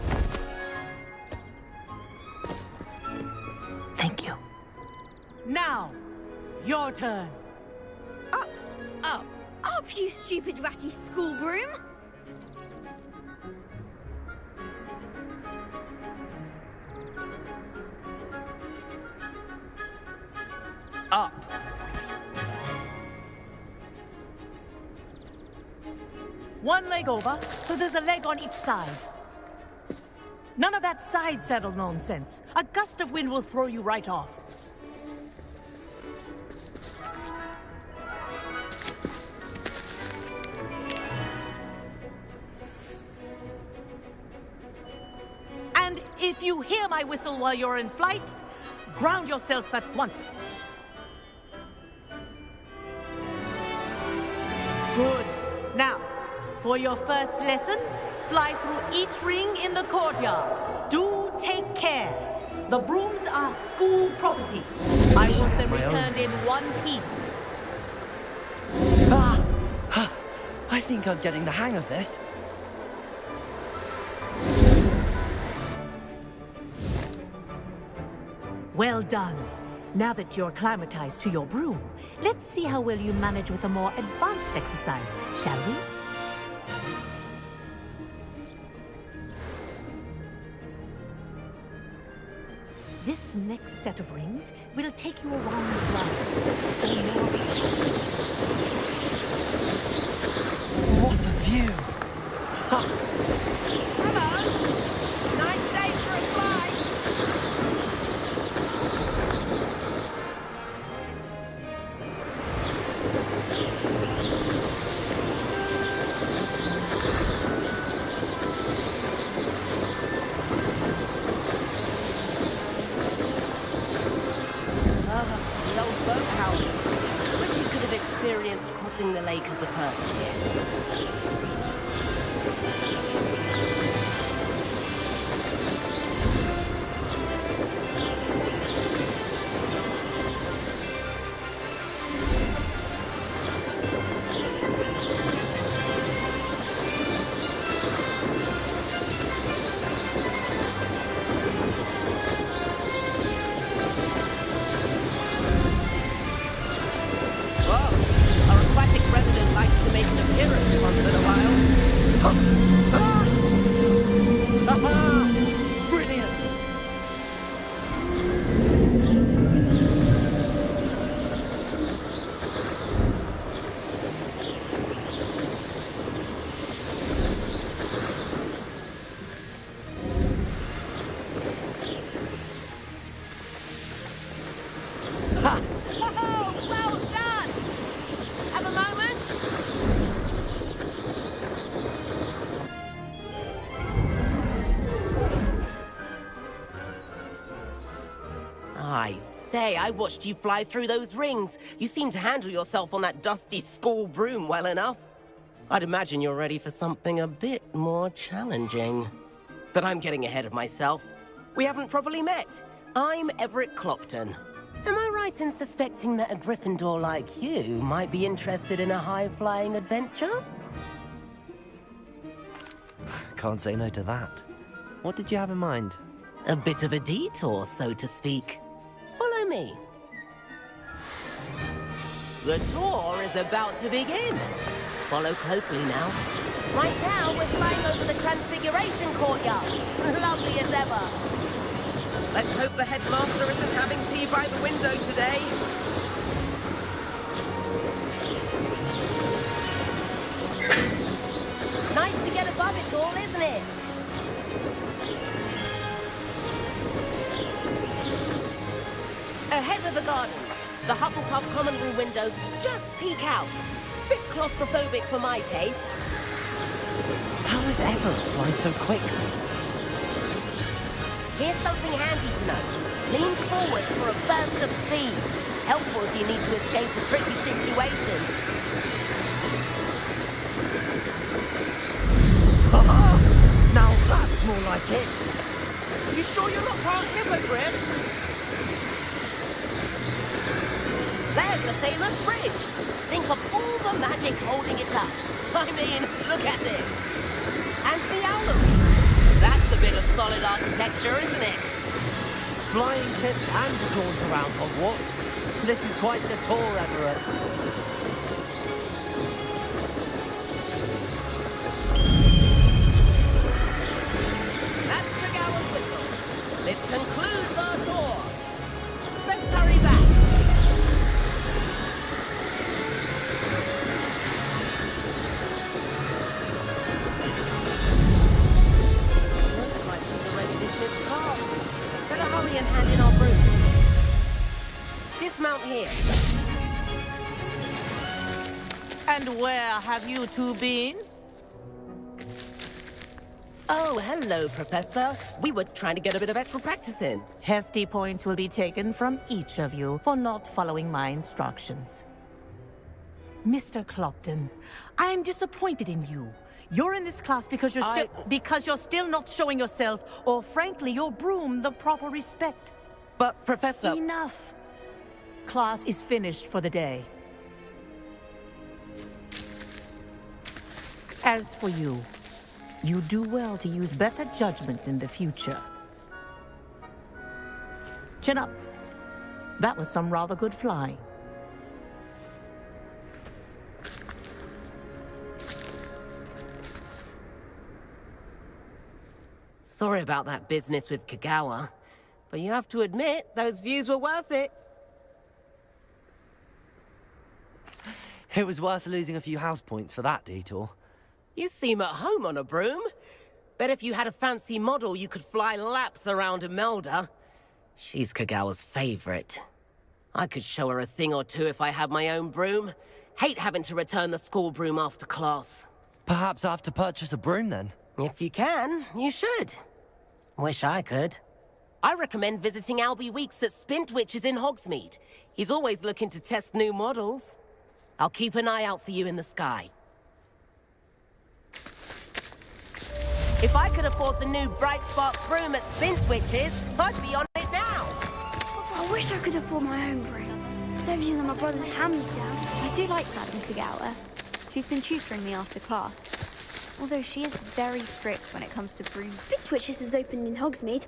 Thank you. Now, your turn. Up, up, up, you stupid ratty school broom! Up. One leg over, so there's a leg on each side. None of that side saddle nonsense. A gust of wind will throw you right off. And if you hear my whistle while you're in flight, ground yourself at once. Good. Now, for your first lesson, fly through each ring in the courtyard. Do take care. The brooms are school property. I want them returned in one piece. I think I'm getting the hang of this. Well done. Now that you're acclimatized to your broom, let's see how well you manage with a more advanced exercise, shall we? This next set of rings will take you around the grounds for more of a challenge. What a view! Hello! Nice day for a fly! The old boathouse. Wish you could have experienced crossing the lake as a first year. make an appearance once in a while. Brilliant! Oh, well done! Have a moment? I say, I watched you fly through those rings. You seem to handle yourself on that dusty school broom well enough. I'd imagine you're ready for something a bit more challenging. But I'm getting ahead of myself. We haven't properly met. I'm Everett Clopton. Am I right in suspecting that a Gryffindor like you might be interested in a high-flying adventure? Can't say no to that. What did you have in mind? A bit of a detour, so to speak. Follow me. The tour is about to begin. Follow closely now. Right now, we're flying over the Transfiguration Courtyard. Lovely as ever. Let's hope the headmaster isn't having tea by the window today. Nice to get above it all, isn't it? Ahead of the gardens, the Hufflepuff common room windows just peek out. Bit claustrophobic for my taste. How is Everett flying so quickly? Here's something handy to know. Lean forward for a burst of speed. Helpful if you need to escape a tricky situation. Now that's more like it. You sure you're not part Hippogriff? There's the famous bridge. Think of all the magic holding it up. I mean, look at it. And the owlery. That's a bit of solid architecture, isn't it? Flying tips and a jaunt around Hogwarts. This is quite the tour, Everett. That's Kagawa's whistle. This concludes our tour. Let's hurry back. Might be the ready-to-ship car. Better hurry and hand in our brooms. Dismount here. And where have you two been? Oh, hello, Professor. We were trying to get a bit of extra practice in. Hefty points will be taken from each of you for not following my instructions. Mr. Clopton, I am disappointed in you. You're in this class because you're still not showing yourself, or frankly, your broom the proper respect. But, Professor... Enough! Class is finished for the day. As for you, you do well to use better judgment in the future. Chin up. That was some rather good flying. Sorry about that business with Kagawa, but you have to admit, those views were worth it. It was worth losing a few house points for that detour. You seem at home on a broom. Bet if you had a fancy model, you could fly laps around Imelda. She's Kagawa's favorite. I could show her a thing or two if I had my own broom. Hate having to return the school broom after class. Perhaps I have to purchase a broom then? If you can, you should. Wish I could. I recommend visiting Albie Weeks at Spintwitches in Hogsmeade. He's always looking to test new models. I'll keep an eye out for you in the sky. If I could afford the new Bright Spark broom at Spintwitches, I'd be on it now. I wish I could afford my own broom. Instead of using my brother's hand-me-down. I do like Madam Kagawa. She's been tutoring me after class. Although she is very strict when it comes to brooms. Spintwitches is opened in Hogsmeade.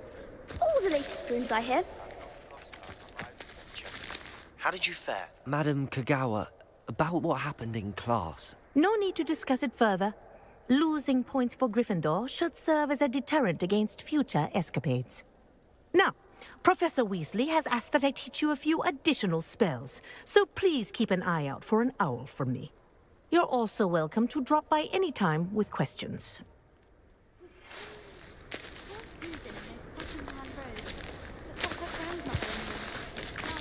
All the latest brooms, I hear. How did you fare? Madam Kagawa, about what happened in class. No need to discuss it further. Losing points for Gryffindor should serve as a deterrent against future escapades. Now, Professor Weasley has asked that I teach you a few additional spells, so please keep an eye out for an owl from me. You're also welcome to drop by any time with questions.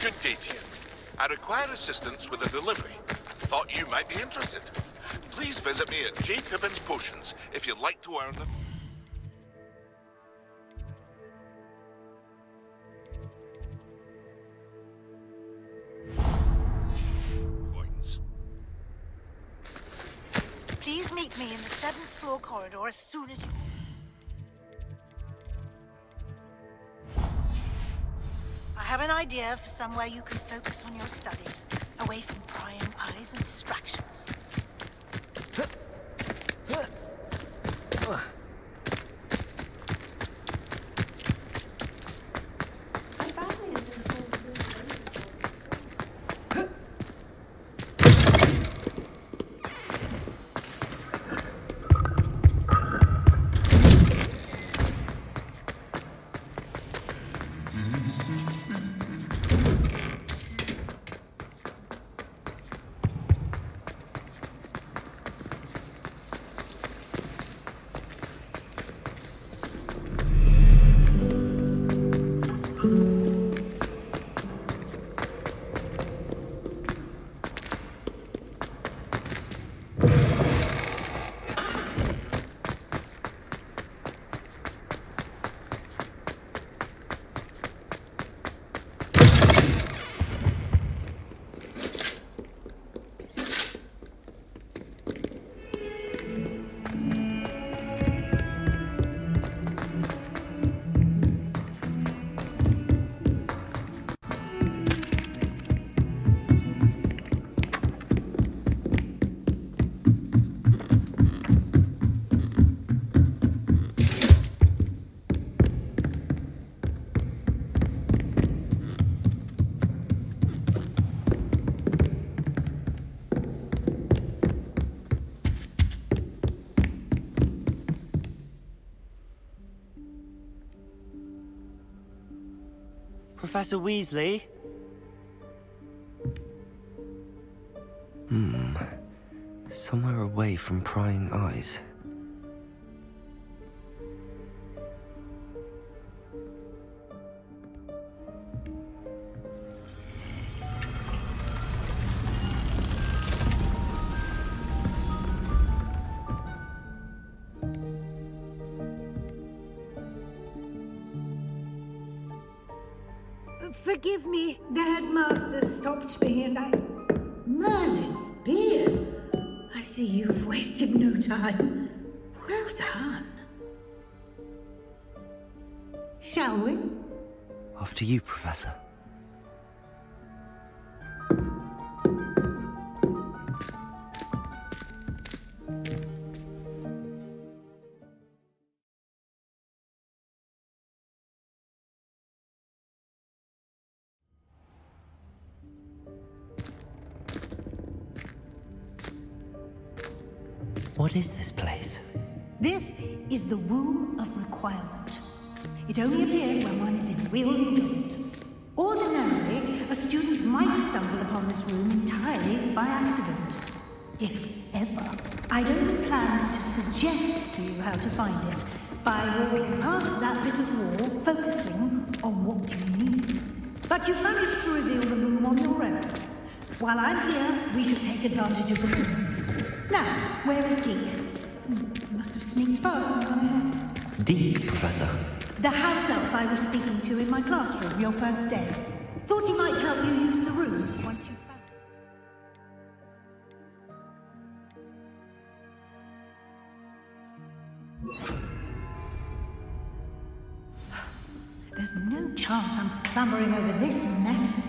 Good day to you. I require assistance with a delivery and thought you might be interested. Please visit me at J. Pippin's Potions if you'd like to earn them. Coins. Please meet me in the 7th floor corridor as soon as you... I have an idea for somewhere you can focus on your studies, away from prying eyes and distractions. Professor Weasley? Somewhere away from prying eyes. Forgive me, the headmaster stopped me and I... Merlin's beard! I see you've wasted no time. Well done. Shall we? After you, Professor. What is this place? This is the Room of Requirement. It only appears when one is in real need of it. Ordinarily, a student might stumble upon this room entirely by accident. If ever. I'd only planned to suggest to you how to find it by walking past that bit of wall, focusing on what you need. But you've managed to reveal the room on your own. While I'm here, we should take advantage of the moment. Now, where is Deke? He must have sneaked past and gone ahead. Deke, Professor. The house elf I was speaking to in my classroom your first day. Thought he might help you use the room once you found it. There's no chance I'm clambering over this mess.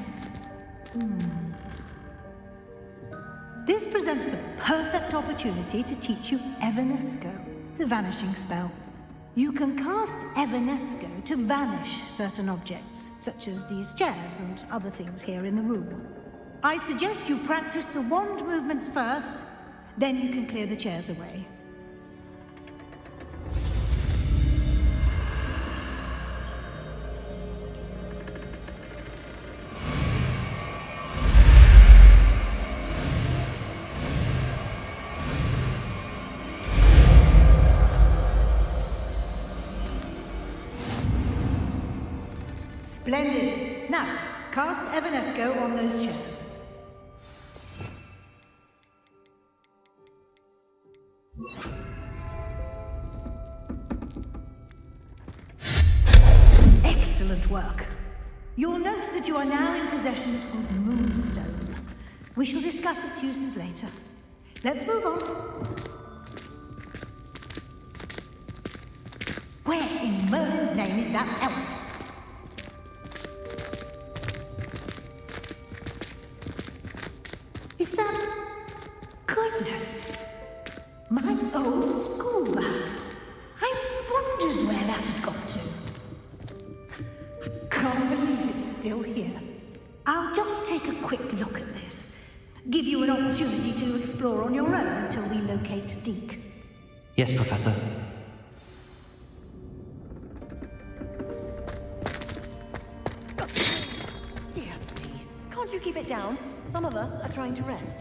This presents the perfect opportunity to teach you Evanesco, the vanishing spell. You can cast Evanesco to vanish certain objects, such as these chairs and other things here in the room. I suggest you practice the wand movements first, Then you can clear the chairs away. Splendid. Now, cast Evanesco on those chairs. Excellent work. You'll note that you are now in possession of Moonstone. We shall discuss its uses later. Let's move on. Where in Merlin's name is that elf? Is that... Goodness! My old school bag. I wondered where that had got to. Can't believe it's still here. I'll just take a quick look at this. Give you an opportunity to explore on your own until we locate Deke. Yes, Professor. Dear me. Can't you keep it down? Some of us are trying to rest.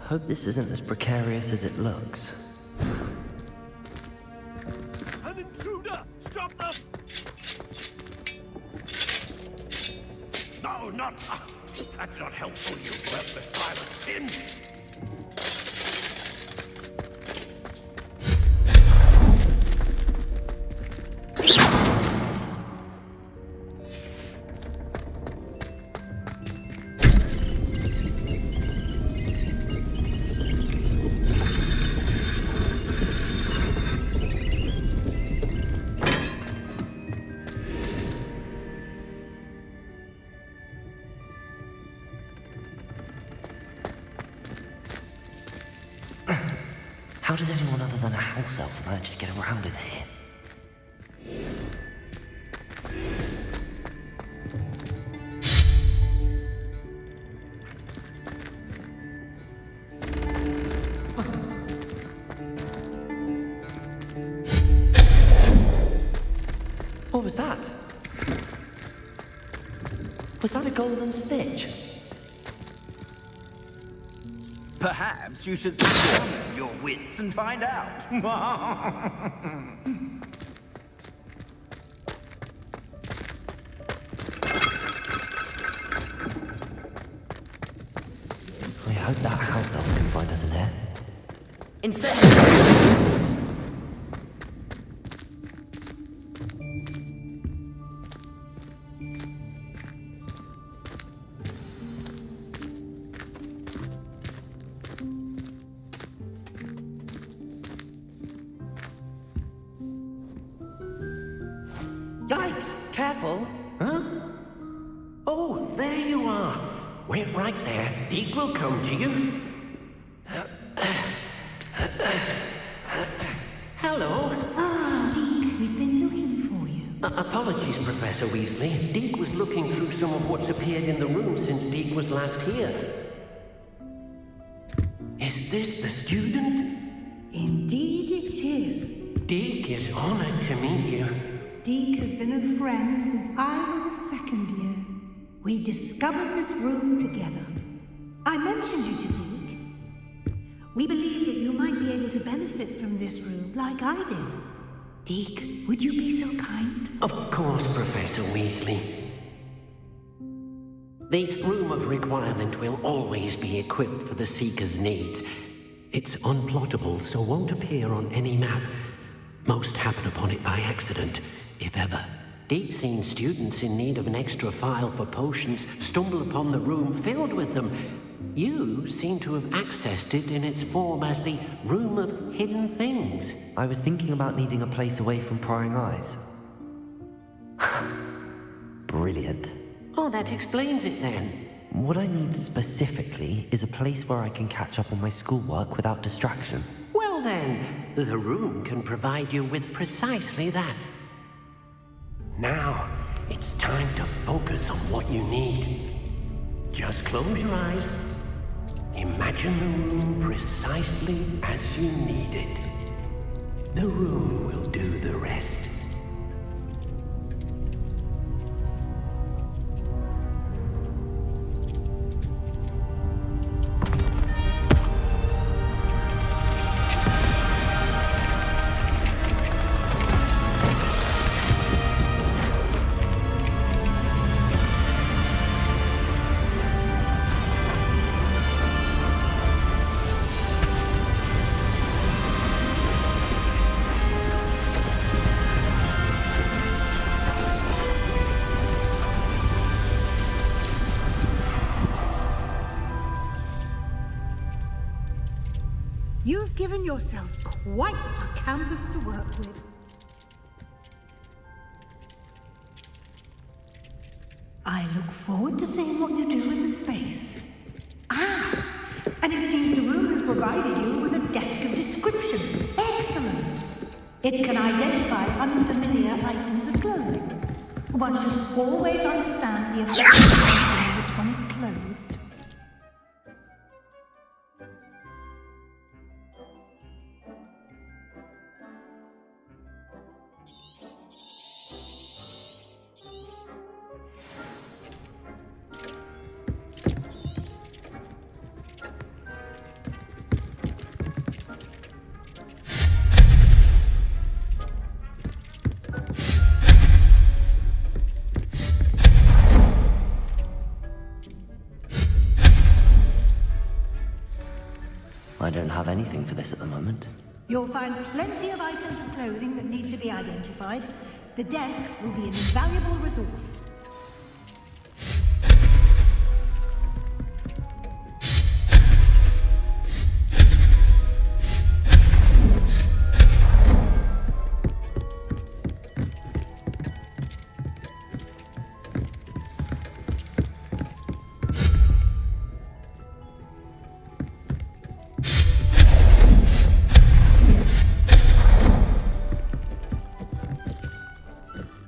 Hope this isn't as precarious as it looks. An intruder! Stop them! No, not... that's not helpful, you worthless pile of tin! How does anyone other than a house elf manage to get around in here? What was that? Was that a golden stitch? Perhaps you should summon your wits and find out. I hope that house elf can find us in here. Yikes! Careful! Huh? Oh, there you are. Wait right there. Deke will come to you. Hello. Ah, Deke, we've been looking for you. Apologies, Professor Weasley. Deke was looking through some of what's appeared in the room since Deke was last here. Is this the student? Indeed it is. Deke is honored to meet you. Deke has been a friend since I was a second year. We discovered this room together. I mentioned you to Deke. We believe that you might be able to benefit from this room like I did. Deke, would you be so kind? Of course, Professor Weasley. The Room of Requirement will always be equipped for the Seeker's needs. It's unplottable, so won't appear on any map. Most happen upon it by accident, if ever. Deep-seen students in need of an extra file for potions stumble upon the room filled with them. You seem to have accessed it in its form as the Room of Hidden Things. I was thinking about needing a place away from prying eyes. Brilliant. Oh, that explains it then. What I need specifically is a place where I can catch up on my schoolwork without distraction. Well then, the room can provide you with precisely that. Now, it's time to focus on what you need. Just close your eyes. Imagine the room precisely as you need it. The room will do the rest. You've given yourself quite a canvas to work with. I look forward to seeing what you do with the space. Ah! And it seems the room has provided you with a desk of description. Excellent! It can identify unfamiliar items of clothing. One should always understand the effect of something in which one is clothed. I don't have anything for this at the moment. You'll find plenty of items of clothing that need to be identified. The desk will be an invaluable resource.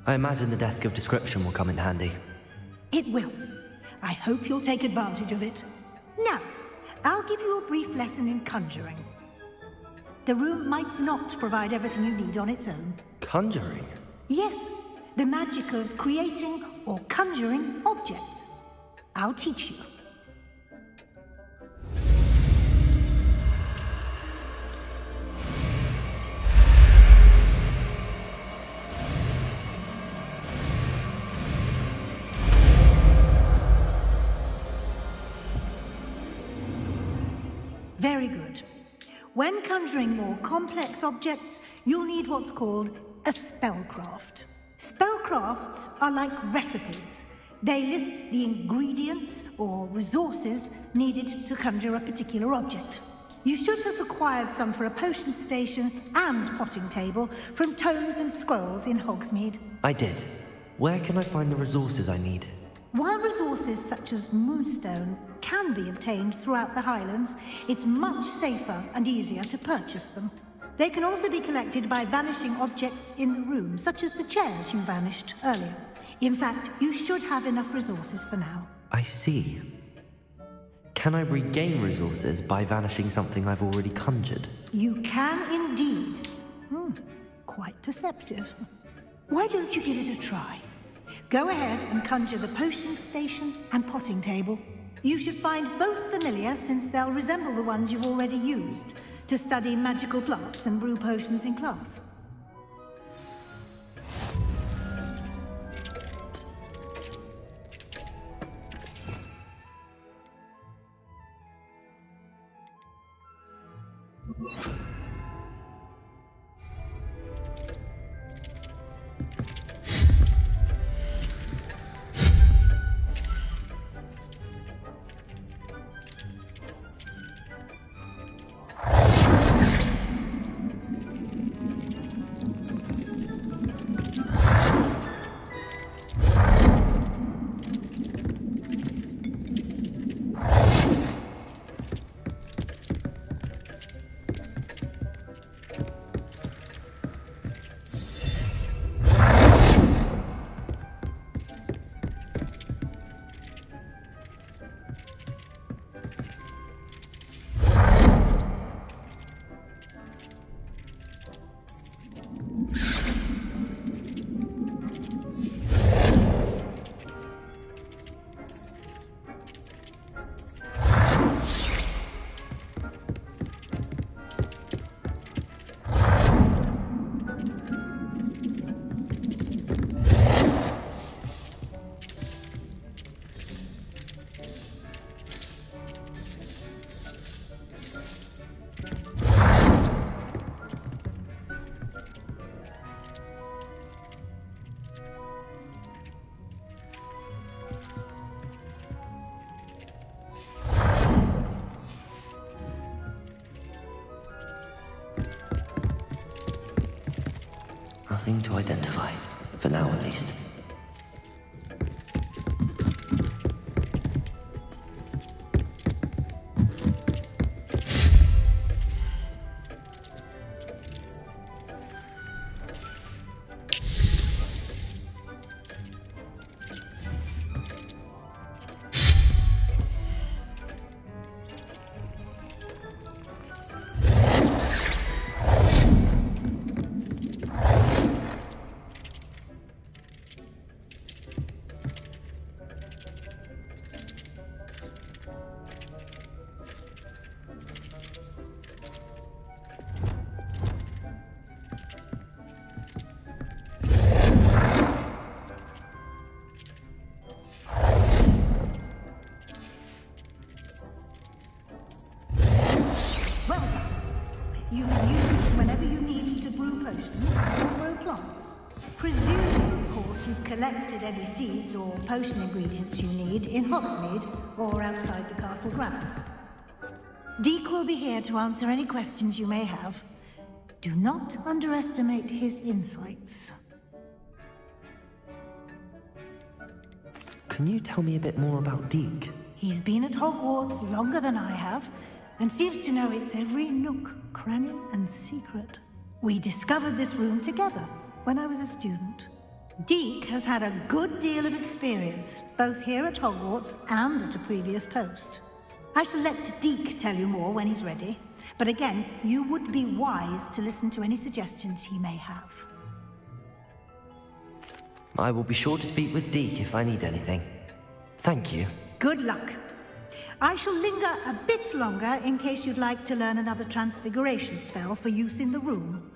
I imagine the desk of description will come in handy. It will. I hope you'll take advantage of it. Now, I'll give you a brief lesson in conjuring. The room might not provide everything you need on its own. Conjuring? Yes, the magic of creating or conjuring objects. I'll teach you. Very good. When conjuring more complex objects, you'll need what's called a spellcraft. Spellcrafts are like recipes. They list the ingredients or resources needed to conjure a particular object. You should have acquired some for a potion station and potting table from tomes and scrolls in Hogsmeade. I did. Where can I find the resources I need? While resources such as moonstone can be obtained throughout the Highlands, it's much safer and easier to purchase them. They can also be collected by vanishing objects in the room, such as the chairs you vanished earlier. In fact, you should have enough resources for now. I see. Can I regain resources by vanishing something I've already conjured? You can indeed. Quite perceptive. Why don't you give it a try? Go ahead and conjure the potion station and potting table. You should find both familiar, since they'll resemble the ones you've already used to study magical plants and brew potions in class. Nothing to identify, for now at least. You can use these whenever you need to brew potions or grow plants. Presuming, of course, you've collected any seeds or potion ingredients you need in Hogsmeade or outside the castle grounds. Deek will be here to answer any questions you may have. Do not underestimate his insights. Can you tell me a bit more about Deek? He's been at Hogwarts longer than I have, and seems to know its every nook, cranny, and secret. We discovered this room together when I was a student. Deek has had a good deal of experience, both here at Hogwarts and at a previous post. I shall let Deek tell you more when he's ready, but again, you would be wise to listen to any suggestions he may have. I will be sure to speak with Deek if I need anything. Thank you. Good luck. I shall linger a bit longer in case you'd like to learn another transfiguration spell for use in the room.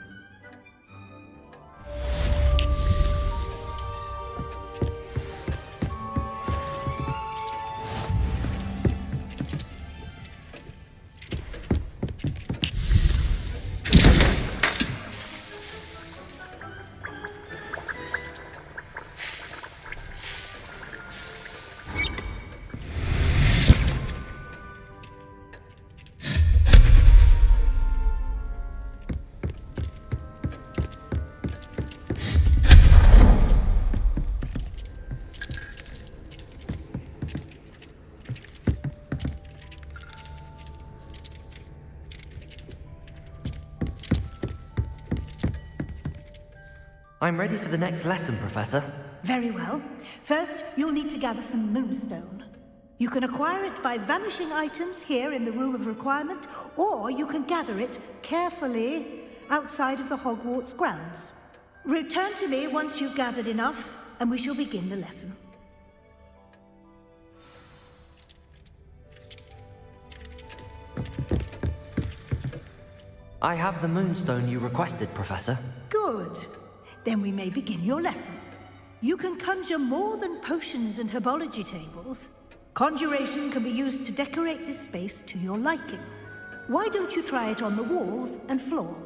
I'm ready for the next lesson, Professor. Very well. First, you'll need to gather some moonstone. You can acquire it by vanishing items here in the Room of Requirement, or you can gather it carefully outside of the Hogwarts grounds. Return to me once you've gathered enough, and we shall begin the lesson. I have the moonstone you requested, Professor. Good. Then we may begin your lesson. You can conjure more than potions and herbology tables. Conjuration can be used to decorate this space to your liking. Why don't you try it on the walls and floor?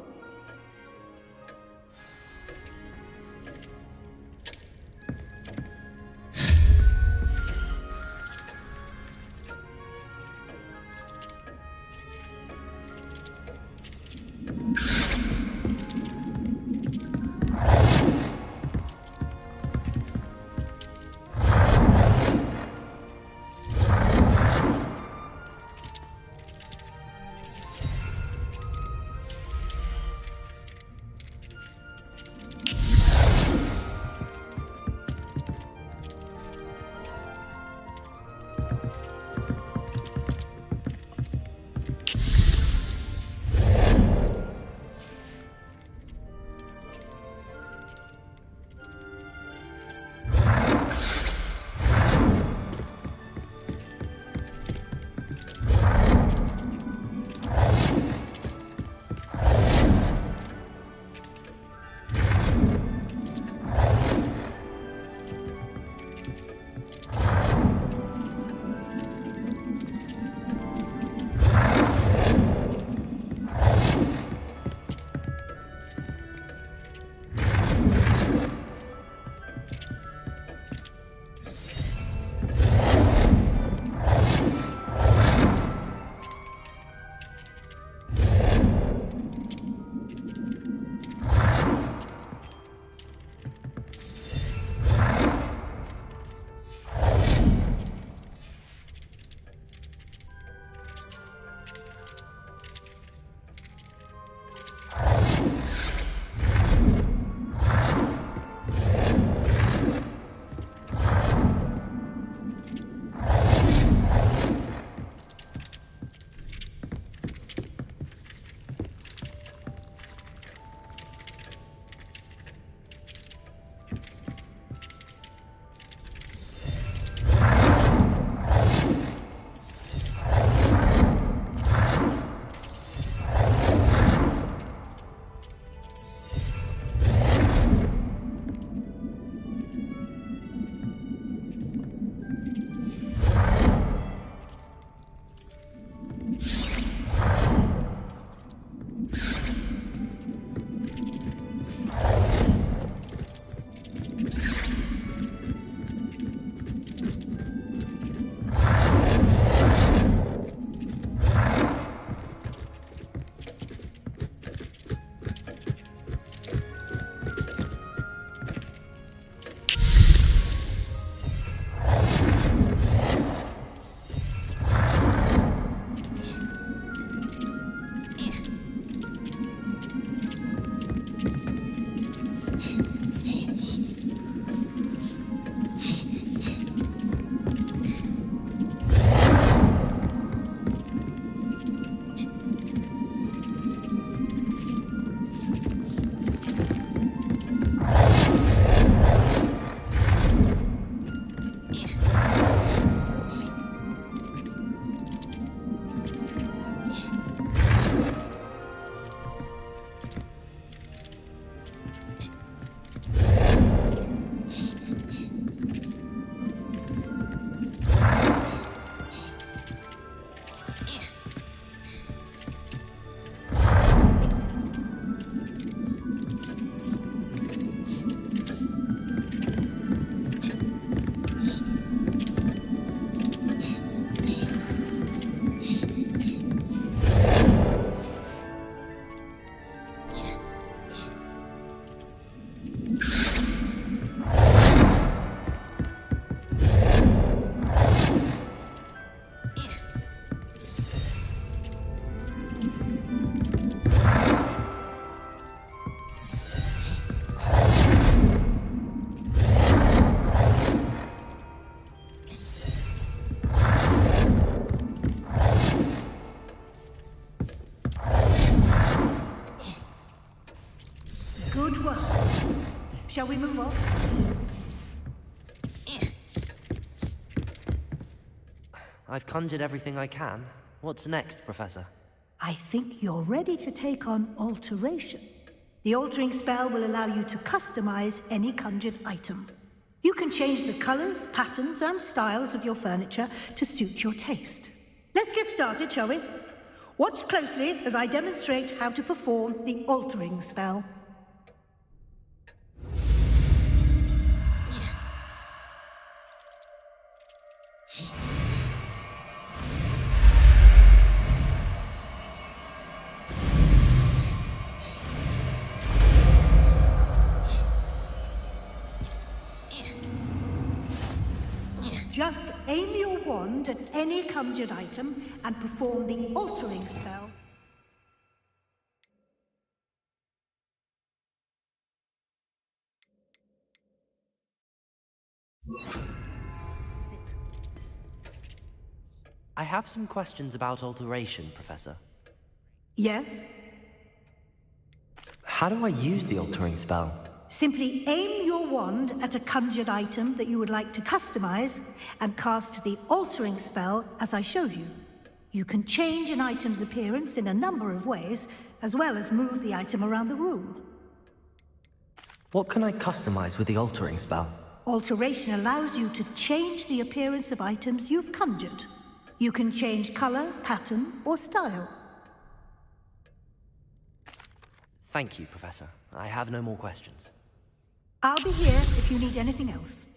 Shall we move on? I've conjured everything I can. What's next, Professor? I think you're ready to take on alteration. The altering spell will allow you to customize any conjured item. You can change the colors, patterns, and styles of your furniture to suit your taste. Let's get started, shall we? Watch closely as I demonstrate how to perform the altering spell. Just aim your wand at any conjured item and perform the altering spell. I have some questions about alteration, Professor. Yes? How do I use the altering spell? Simply aim your wand at a conjured item that you would like to customize and cast the altering spell as I show you. You can change an item's appearance in a number of ways, as well as move the item around the room. What can I customize with the altering spell? Alteration allows you to change the appearance of items you've conjured. You can change color, pattern, or style. Thank you, Professor. I have no more questions. I'll be here if you need anything else.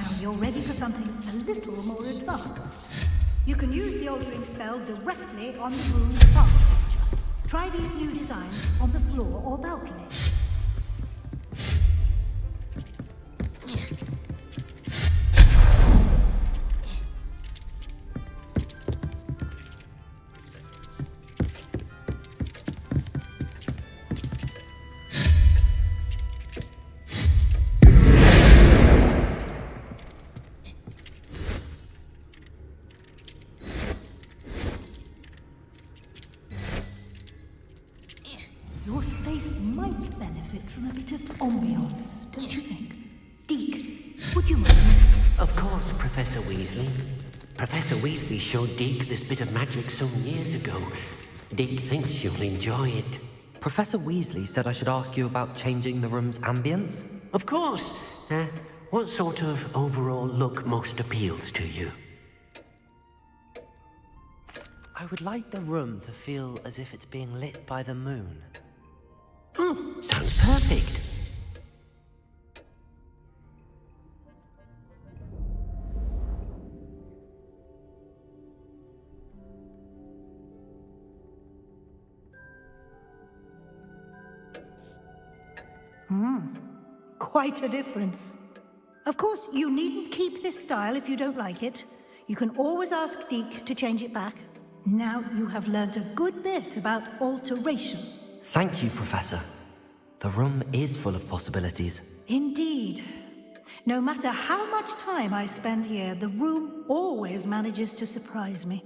Now you're ready for something a little more advanced. You can use the altering spell directly on the room's architecture. Try these new designs on the floor or balcony. Your space might benefit from a bit of ambiance, don't you think? Deke, would you mind? Of course, Professor Weasley. Professor Weasley showed Deke this bit of magic some years ago. Deke thinks you'll enjoy it. Professor Weasley said I should ask you about changing the room's ambience? Of course. What sort of overall look most appeals to you? I would like the room to feel as if it's being lit by the moon. Sounds perfect. Quite a difference. Of course, you needn't keep this style if you don't like it. You can always ask Deke to change it back. Now you have learned a good bit about alteration. Thank you, Professor. The room is full of possibilities. Indeed. No matter how much time I spend here, the room always manages to surprise me.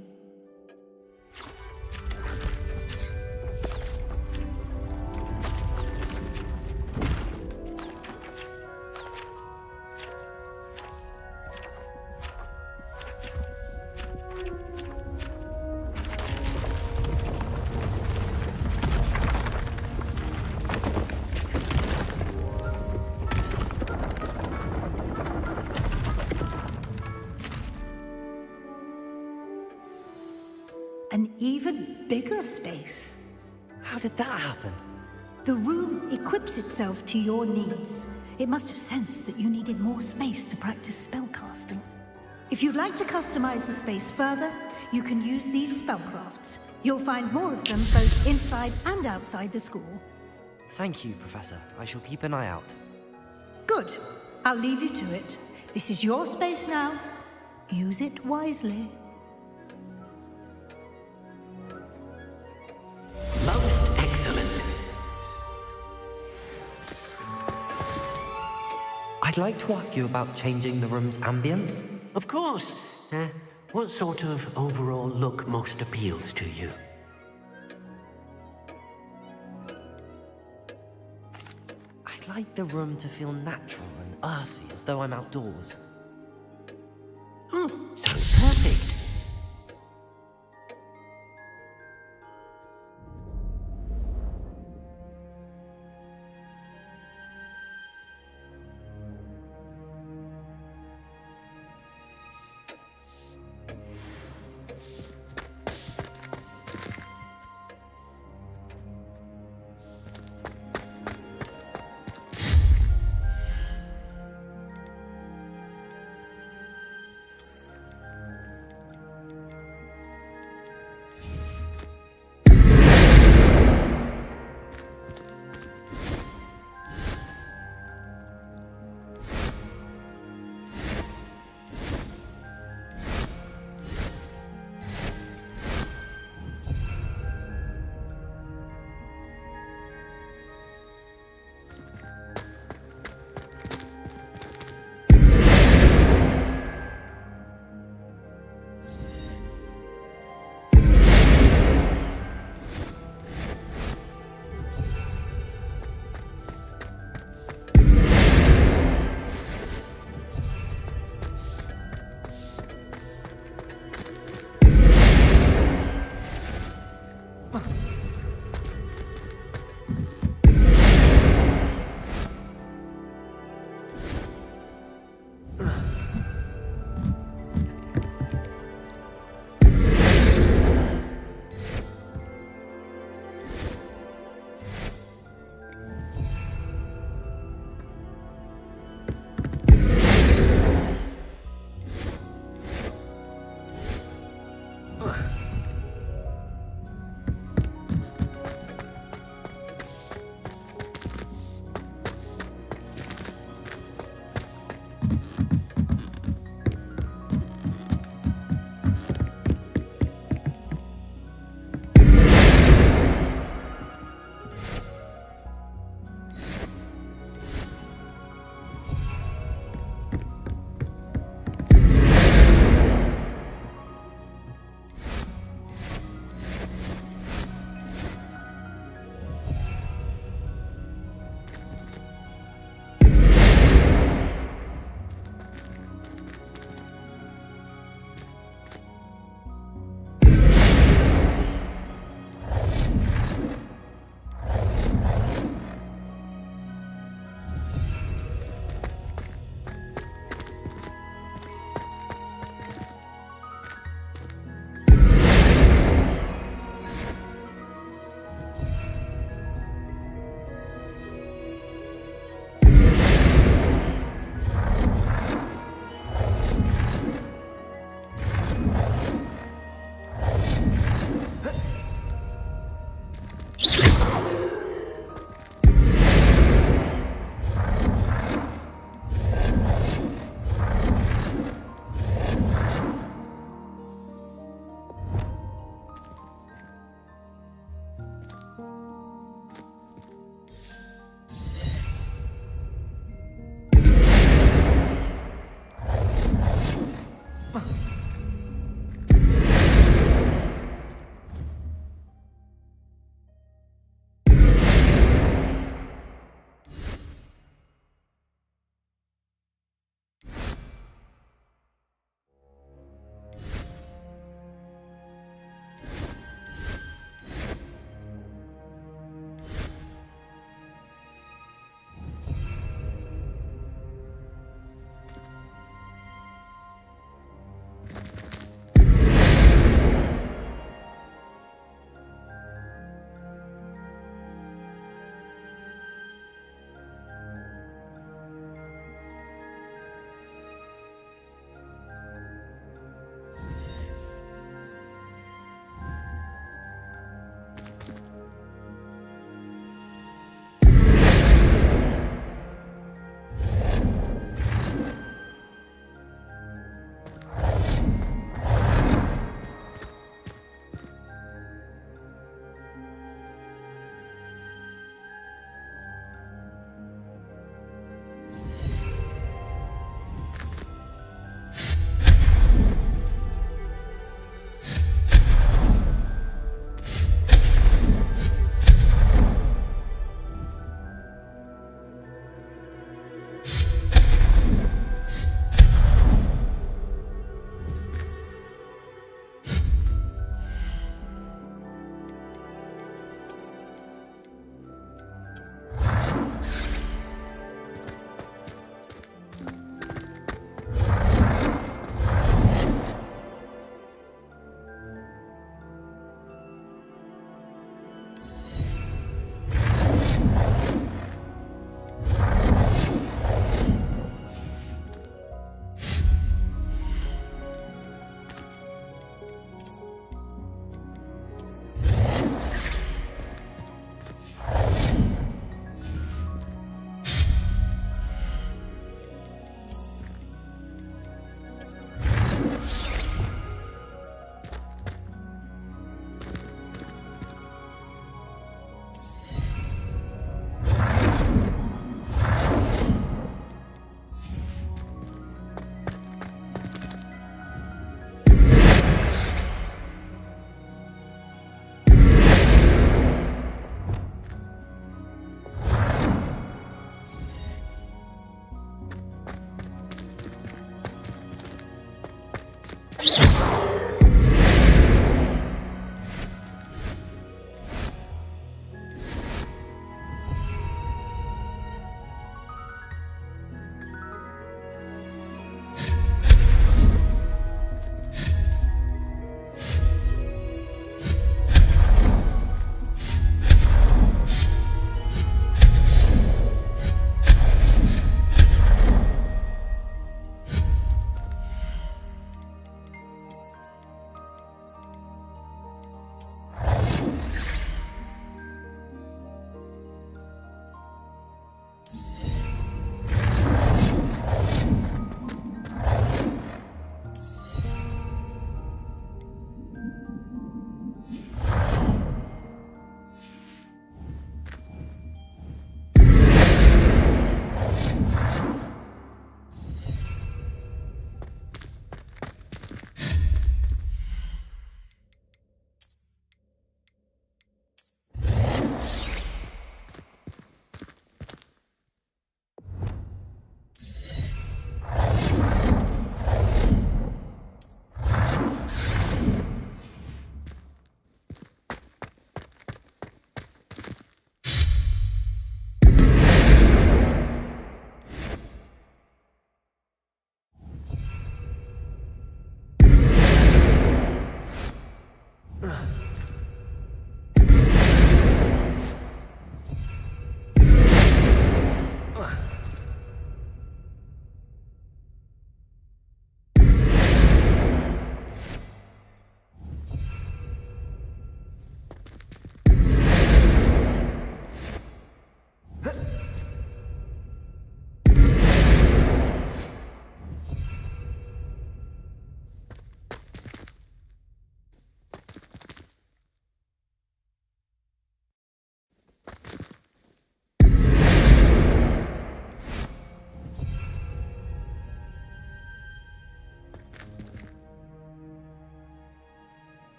An even bigger space. How did that happen? The room equips itself to your needs. It must have sensed that you needed more space to practice spellcasting. If you'd like to customize the space further, you can use these spellcrafts. You'll find more of them both inside and outside the school. Thank you, Professor. I shall keep an eye out. Good. I'll leave you to it. This is your space now. Use it wisely. Most excellent. I'd like to ask you about changing the room's ambience. Of course. What sort of overall look most appeals to you? I'd like the room to feel natural and earthy, as though I'm outdoors. Sounds perfect.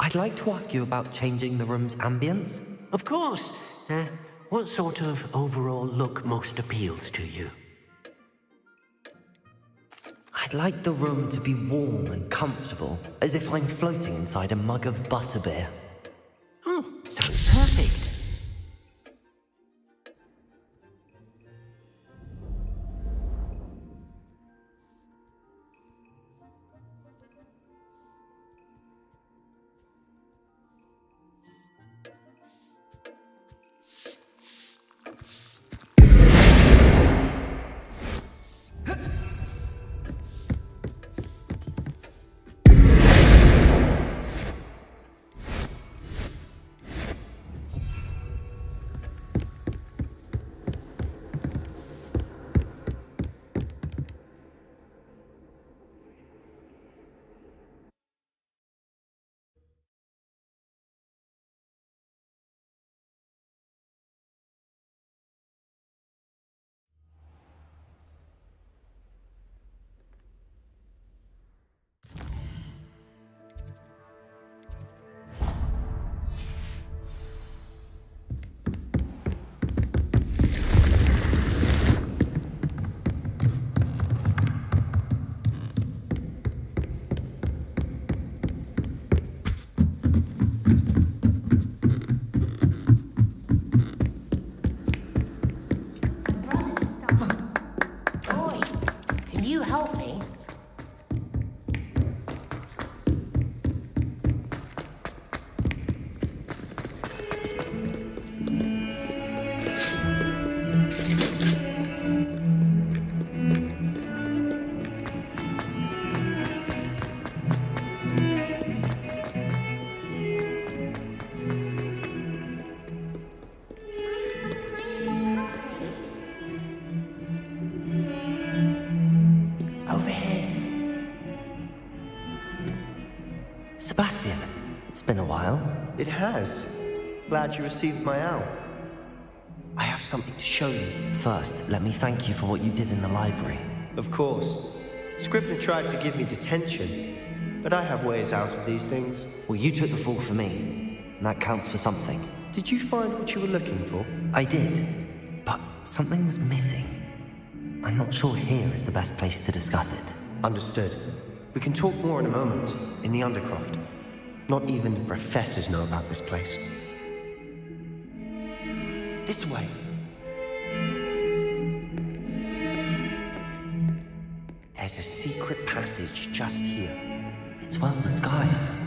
I'd like to ask you about changing the room's ambience. Of course. What sort of overall look most appeals to you? I'd like the room to be warm and comfortable, as if I'm floating inside a mug of butterbeer. Oh, sounds perfect. Sebastian, it's been a while. It has. Glad you received my owl. I have something to show you. First, let me thank you for what you did in the library. Of course. Scribbner tried to give me detention, but I have ways out of these things. Well, you took the fall for me, and that counts for something. Did you find what you were looking for? I did, but something was missing. I'm not sure here is the best place to discuss it. Understood. We can talk more in a moment, in the Undercroft. Not even the professors know about this place. This way. There's a secret passage just here. It's well disguised.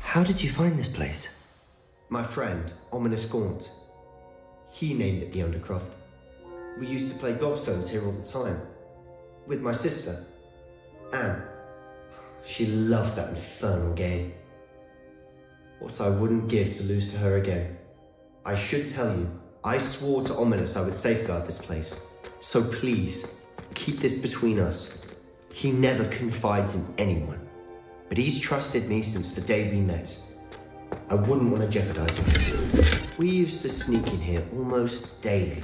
How did you find this place? My friend, Ominous Gaunt. He named it the Undercroft. We used to play gobstones here all the time. With my sister, Anne. She loved that infernal game. What I wouldn't give to lose to her again. I should tell you, I swore to Ominous I would safeguard this place. So please, keep this between us. He never confides in anyone. But he's trusted me since the day we met. I wouldn't want to jeopardize him. We used to sneak in here almost daily.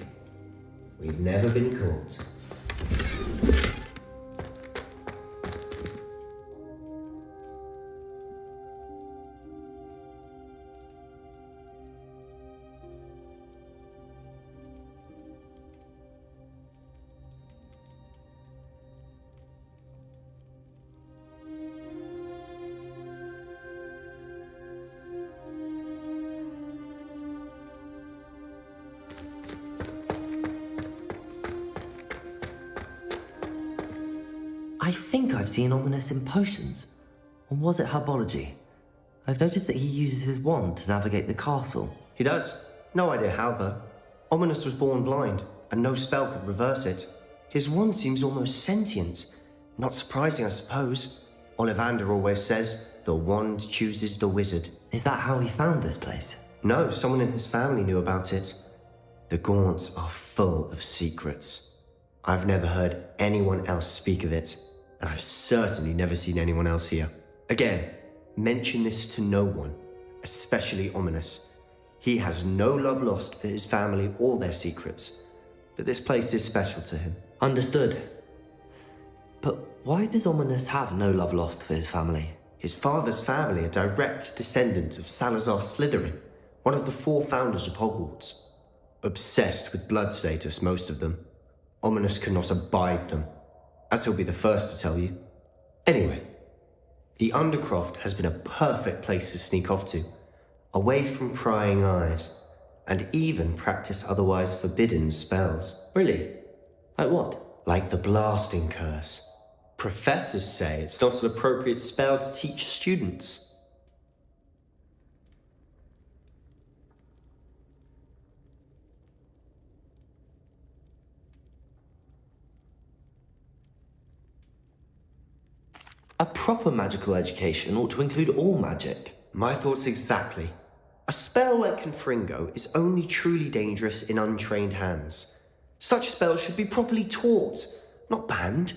We've never been caught. I think I've seen Ominous in potions. Or was it herbology? I've noticed that he uses his wand to navigate the castle. He does. No idea how, though. Ominous was born blind, and no spell could reverse it. His wand seems almost sentient. Not surprising, I suppose. Ollivander always says, the wand chooses the wizard. Is that how he found this place? No, someone in his family knew about it. The Gaunts are full of secrets. I've never heard anyone else speak of it, and I've certainly never seen anyone else here. Again, mention this to no one, especially Ominous. He has no love lost for his family or their secrets, but this place is special to him. Understood. But why does Ominous have no love lost for his family? His father's family are direct descendants of Salazar Slytherin, one of the 4 founders of Hogwarts. Obsessed with blood status, most of them. Ominous cannot abide them, as he'll be the first to tell you. Anyway, the Undercroft has been a perfect place to sneak off to, away from prying eyes, and even practice otherwise forbidden spells. Really? Like what? Like the Blasting Curse. Professors say it's not an appropriate spell to teach students. A proper magical education ought to include all magic. My thoughts exactly. A spell like Confringo is only truly dangerous in untrained hands. Such spells should be properly taught, not banned.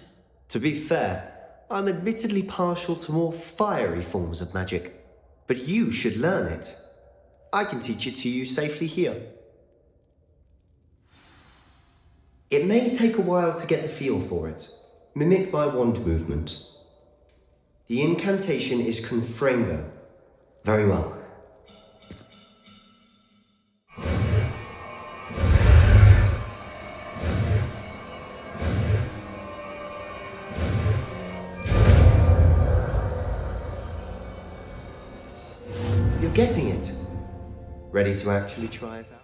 To be fair, I'm admittedly partial to more fiery forms of magic, but you should learn it. I can teach it to you safely here. It may take a while to get the feel for it. Mimic my wand movement. The incantation is Confringo. Very well. You're getting it. Ready to actually try it out?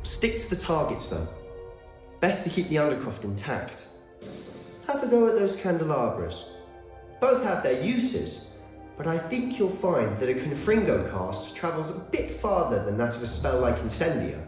Stick to the targets, though. Best to keep the Undercroft intact. Have a go at those candelabras. Both have their uses, but I think you'll find that a Confringo cast travels a bit farther than that of a spell like Incendio.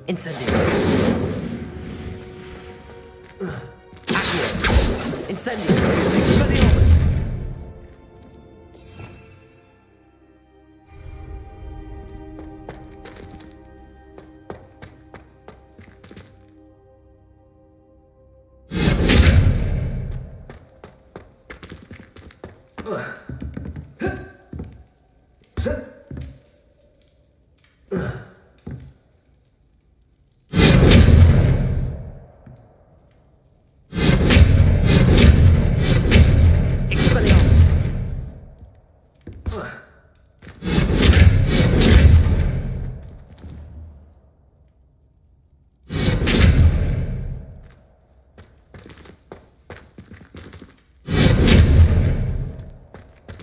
Incendio. Accio. Incendio. Expelliarmus.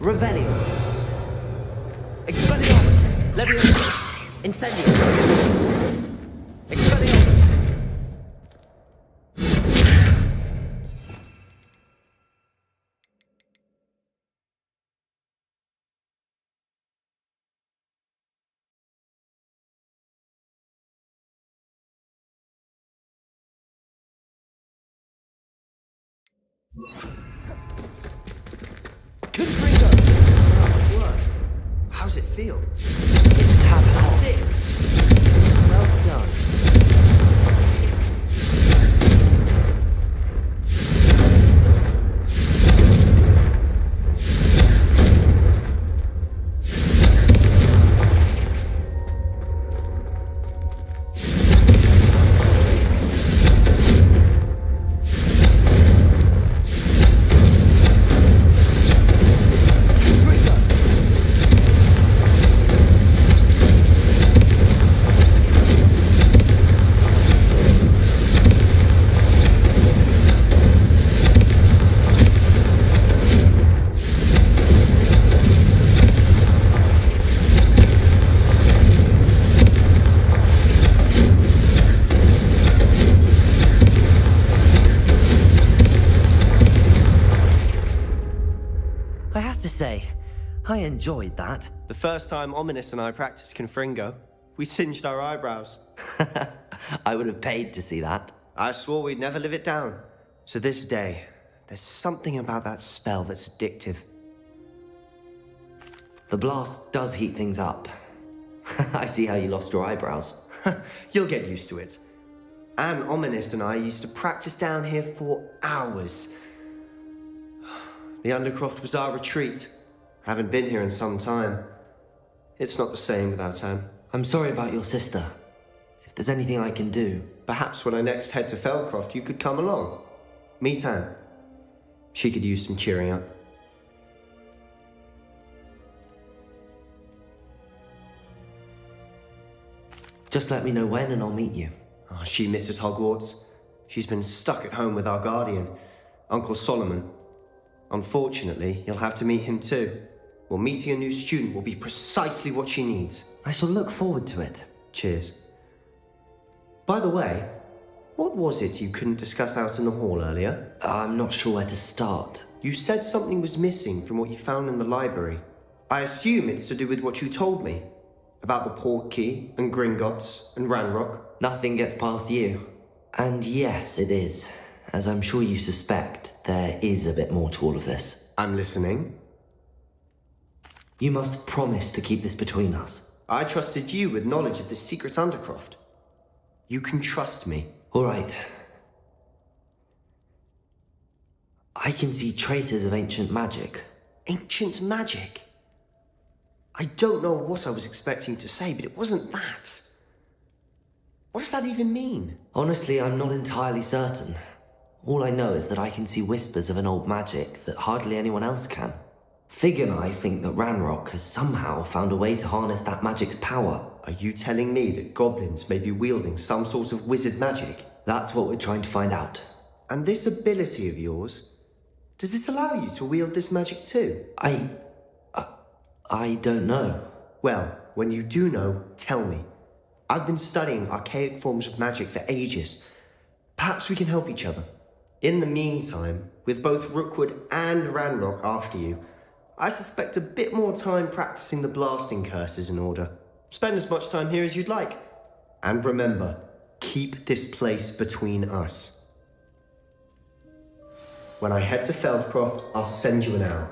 Revelio. Expelliarmus. Leviosa. Incendio. Expelliarmus. How's it feel? It's a tad hot. I enjoyed that. The first time Ominous and I practiced Confringo, we singed our eyebrows. I would have paid to see that. I swore we'd never live it down. So this day, there's something about that spell that's addictive. The blast does heat things up. I see how you lost your eyebrows. You'll get used to it. Anne, Ominous and I used to practice down here for hours. The Undercroft was our retreat. Haven't been here in some time. It's not the same without Anne. I'm sorry about your sister. If there's anything I can do... Perhaps when I next head to Feldcroft, you could come along. Meet Anne. She could use some cheering up. Just let me know when and I'll meet you. Oh, she misses Hogwarts. She's been stuck at home with our guardian, Uncle Solomon. Unfortunately, you'll have to meet him too. Well, meeting a new student will be precisely what she needs. I shall look forward to it. Cheers. By the way, what was it you couldn't discuss out in the hall earlier? I'm not sure where to start. You said something was missing from what you found in the library. I assume it's to do with what you told me. About the Portkey and Gringotts and Ranrock. Nothing gets past you. And yes, it is. As I'm sure you suspect, there is a bit more to all of this. I'm listening. You must promise to keep this between us. I trusted you with knowledge of the secret Undercroft. You can trust me. All right. I can see traces of ancient magic. Ancient magic? I don't know what I was expecting to say, but it wasn't that. What does that even mean? Honestly, I'm not entirely certain. All I know is that I can see whispers of an old magic that hardly anyone else can. Fig and I think that Ranrock has somehow found a way to harness that magic's power. Are you telling me that goblins may be wielding some sort of wizard magic? That's what we're trying to find out. And this ability of yours, does it allow you to wield this magic too? I don't know. Well, when you do know, tell me. I've been studying archaic forms of magic for ages. Perhaps we can help each other. In the meantime, with both Rookwood and Ranrock after you, I suspect a bit more time practicing the blasting curse is in order. Spend as much time here as you'd like. And remember, keep this place between us. When I head to Feldcroft, I'll send you an hour.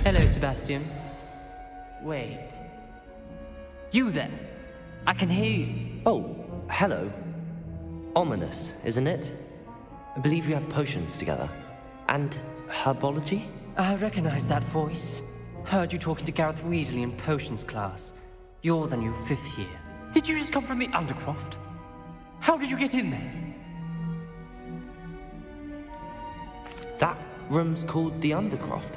Hello, Sebastian. Wait. You there? I can hear you. Oh, hello. Ominous, isn't it? I believe we have potions together. And herbology? I recognize that voice. Heard you talking to Gareth Weasley in potions class. You're the new 5th year. Did you just come from the Undercroft? How did you get in there? That room's called the Undercroft.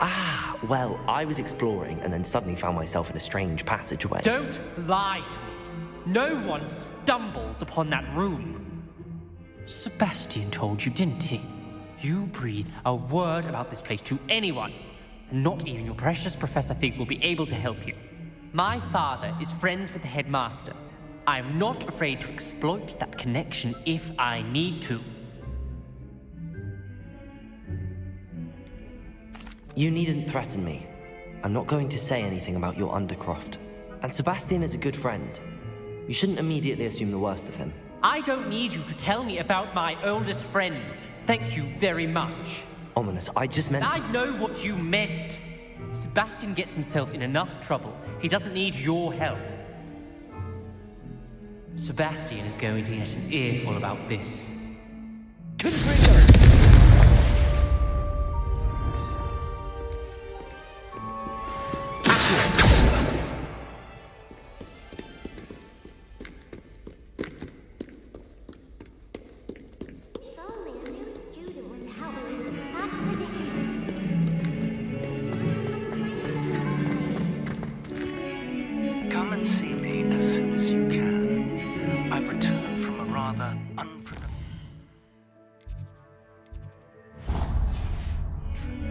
Ah, well, I was exploring and then suddenly found myself in a strange passageway. Don't lie to me. No one stumbles upon that room. Sebastian told you, didn't he? You breathe a word about this place to anyone, and not even your precious Professor Fig will be able to help you. My father is friends with the headmaster. I am not afraid to exploit that connection if I need to. You needn't threaten me. I'm not going to say anything about your Undercroft. And Sebastian is a good friend. You shouldn't immediately assume the worst of him. I don't need you to tell me about my oldest friend. Thank you very much. Ominous, I just meant... I know what you meant. Sebastian gets himself in enough trouble. He doesn't need your help. Sebastian is going to get an earful about this. Come and see me as soon as you can. I've returned from a rather unpredictable trip.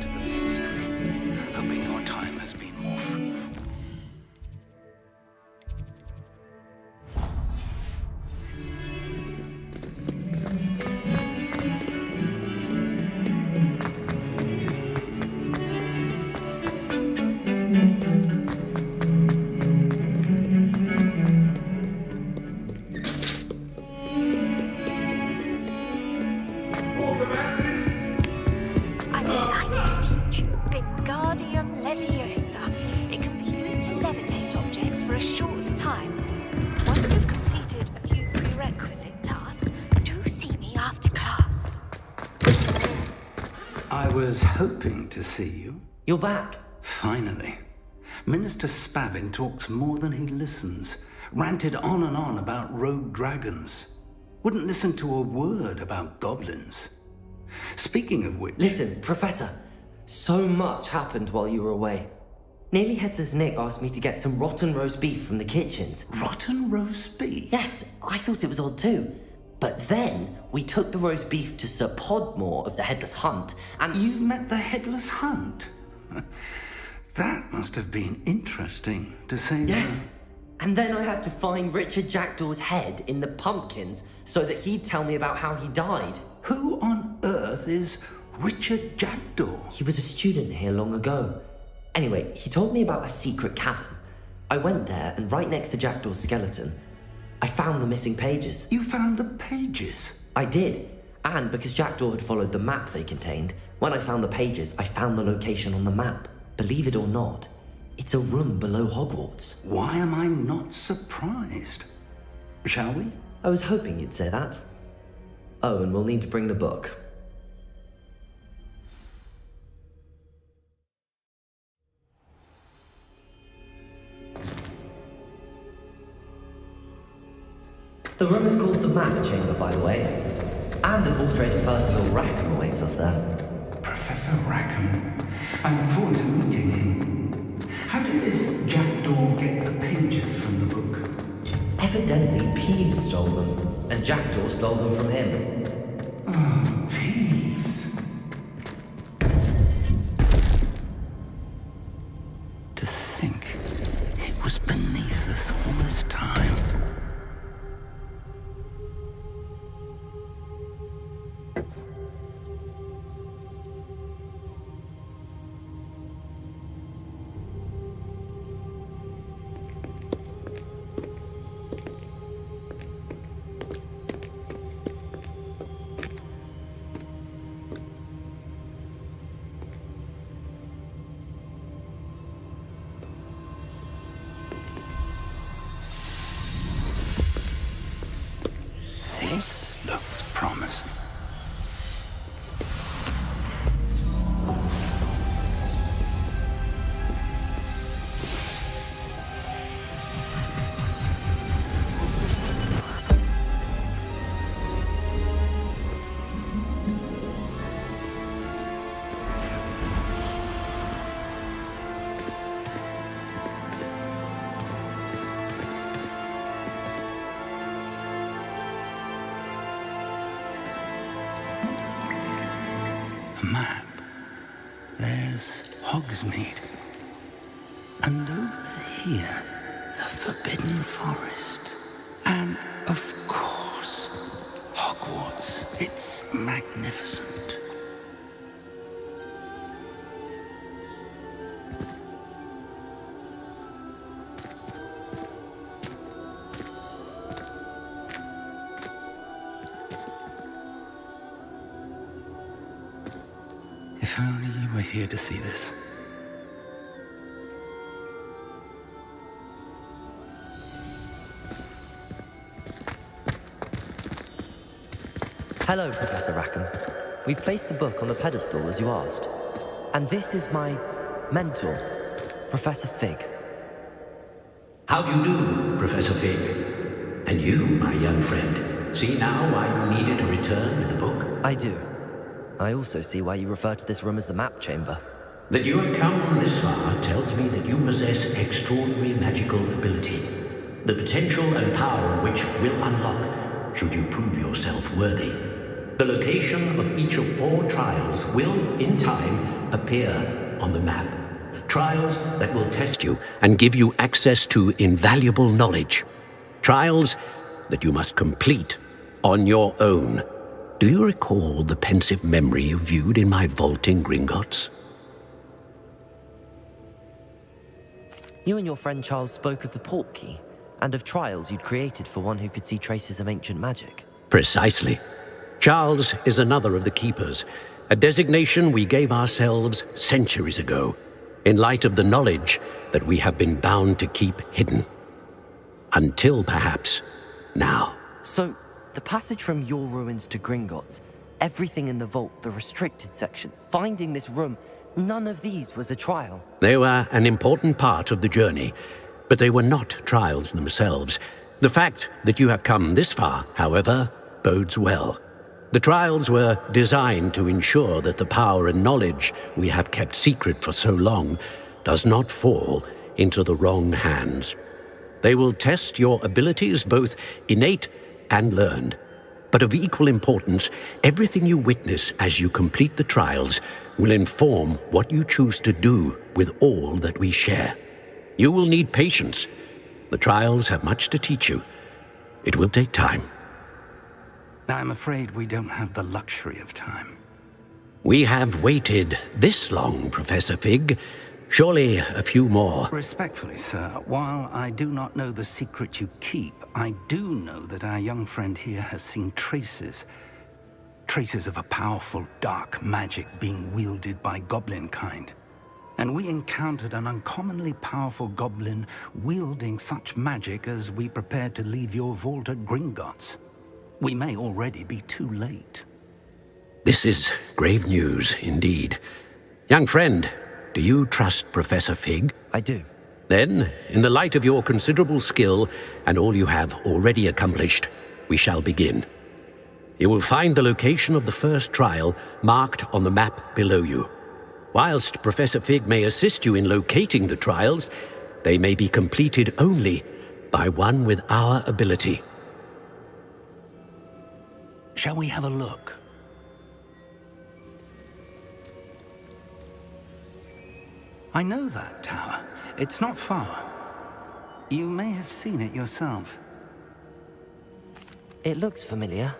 Wingardium Leviosa. It can be used to levitate objects for a short time. Once you've completed a few prerequisite tasks, do see me after class. I was hoping to see you. You're back. Finally. Minister Spavin talks more than he listens. Ranted on and on about rogue dragons. Wouldn't listen to a word about goblins. Speaking of which... Listen, Professor. So much happened while you were away. Nearly Headless Nick asked me to get some rotten roast beef from the kitchens. Rotten roast beef? Yes, I thought it was odd too. But then we took the roast beef to Sir Podmore of the Headless Hunt, and... You met the Headless Hunt? That must have been interesting, to say the... Yes. And then I had to find Richard Jackdaw's head in the pumpkins so that he'd tell me about how he died. Who on earth is Richard Jackdaw? He was a student here long ago. Anyway, he told me about a secret cavern. I went there, and right next to Jackdaw's skeleton, I found the missing pages. You found the pages? I did. And because Jackdaw had followed the map they contained, when I found the pages, I found the location on the map. Believe it or not, it's a room below Hogwarts. Why am I not surprised? Shall we? I was hoping you'd say that. Oh, and we'll need to bring the book. The room is called the Map Chamber, by the way. And the portrait of Percival Rackham awaits us there. Professor Rackham. I look forward to meeting him. How did this Jackdaw get the pages from the book? Evidently, Peeves stole them, and Jackdaw stole them from him. Oh, Peeves. To think it was beneath us all this time. This looks promising. A map. There's Hogsmeade. And over here, the Forbidden Forest. And, of course, Hogwarts. It's magnificent. If only you were here to see this. Hello, Professor Rackham. We've placed the book on the pedestal as you asked. And this is my mentor, Professor Fig. How do you do, Professor Fig? And you, my young friend, see now why you needed to return with the book? I do. I also see why you refer to this room as the Map Chamber. That you have come this far tells me that you possess extraordinary magical ability, the potential and power of which will unlock should you prove yourself worthy. The location of each of 4 trials will, in time, appear on the map. Trials that will test you and give you access to invaluable knowledge. Trials that you must complete on your own. Do you recall the pensive memory you viewed in my vault in Gringotts? You and your friend Charles spoke of the Portkey, and of trials you'd created for one who could see traces of ancient magic. Precisely. Charles is another of the Keepers, a designation we gave ourselves centuries ago. in light of the knowledge that we have been bound to keep hidden. Until perhaps now. So, the passage from your ruins to Gringotts, everything in the vault, the restricted section, finding this room, none of these was a trial. They were an important part of the journey, but they were not trials themselves. The fact that you have come this far, however, bodes well. The trials were designed to ensure that the power and knowledge we have kept secret for so long does not fall into the wrong hands. They will test your abilities, both innate and learned. But of equal importance, everything you witness as you complete the trials will inform what you choose to do with all that we share. You will need patience. The trials have much to teach you. It will take time. I'm afraid we don't have the luxury of time. We have waited this long, Professor Fig. Surely a few more. Respectfully, sir, while I do not know the secret you keep, I do know that our young friend here has seen traces of a powerful dark magic being wielded by goblin kind. And we encountered an uncommonly powerful goblin wielding such magic as we prepared to leave your vault at Gringotts. We may already be too late. This is grave news indeed. Young friend, do you trust Professor Fig? I do. Then, in the light of your considerable skill and all you have already accomplished, we shall begin. You will find the location of the first trial marked on the map below you. Whilst Professor Fig may assist you in locating the trials, they may be completed only by one with our ability. Shall we have a look? I know that tower. It's not far. You may have seen it yourself. It looks familiar.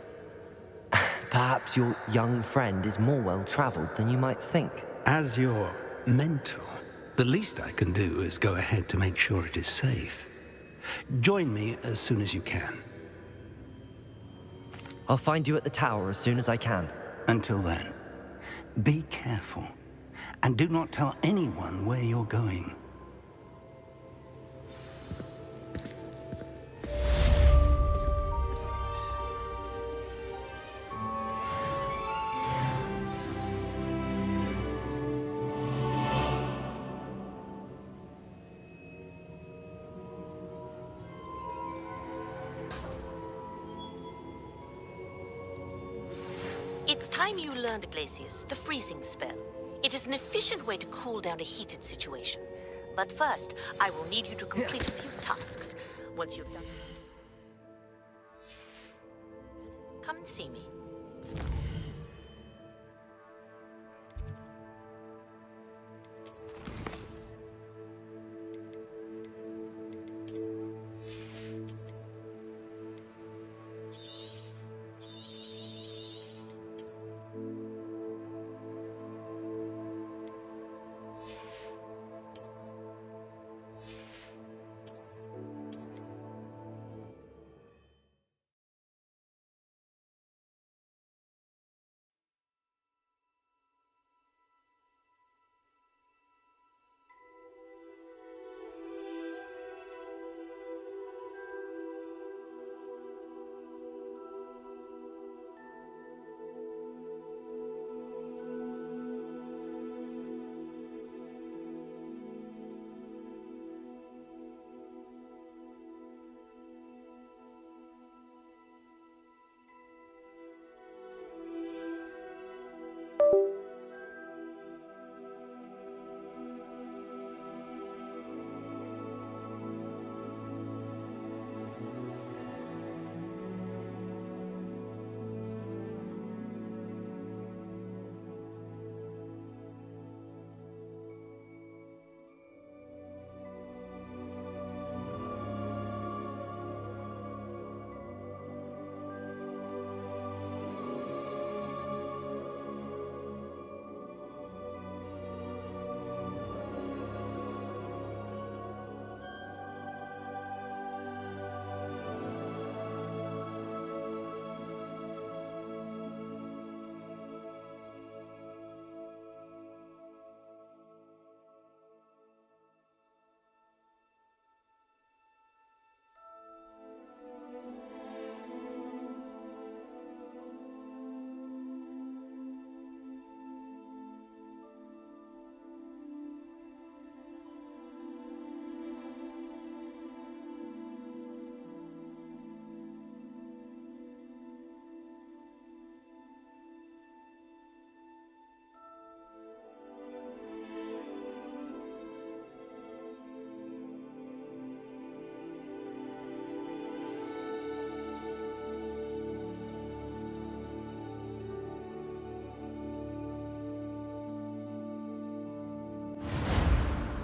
Perhaps your young friend is more well-traveled than you might think. As your mentor, the least I can do is go ahead to make sure it is safe. Join me as soon as you can. I'll find you at the tower as soon as I can. Until then, be careful. And do not tell anyone where you're going. It's time you learned, Glacius, the freezing spell. It is an efficient way to cool down a heated situation. But first, I will need you to complete a few tasks. Once you've done... Come and see me.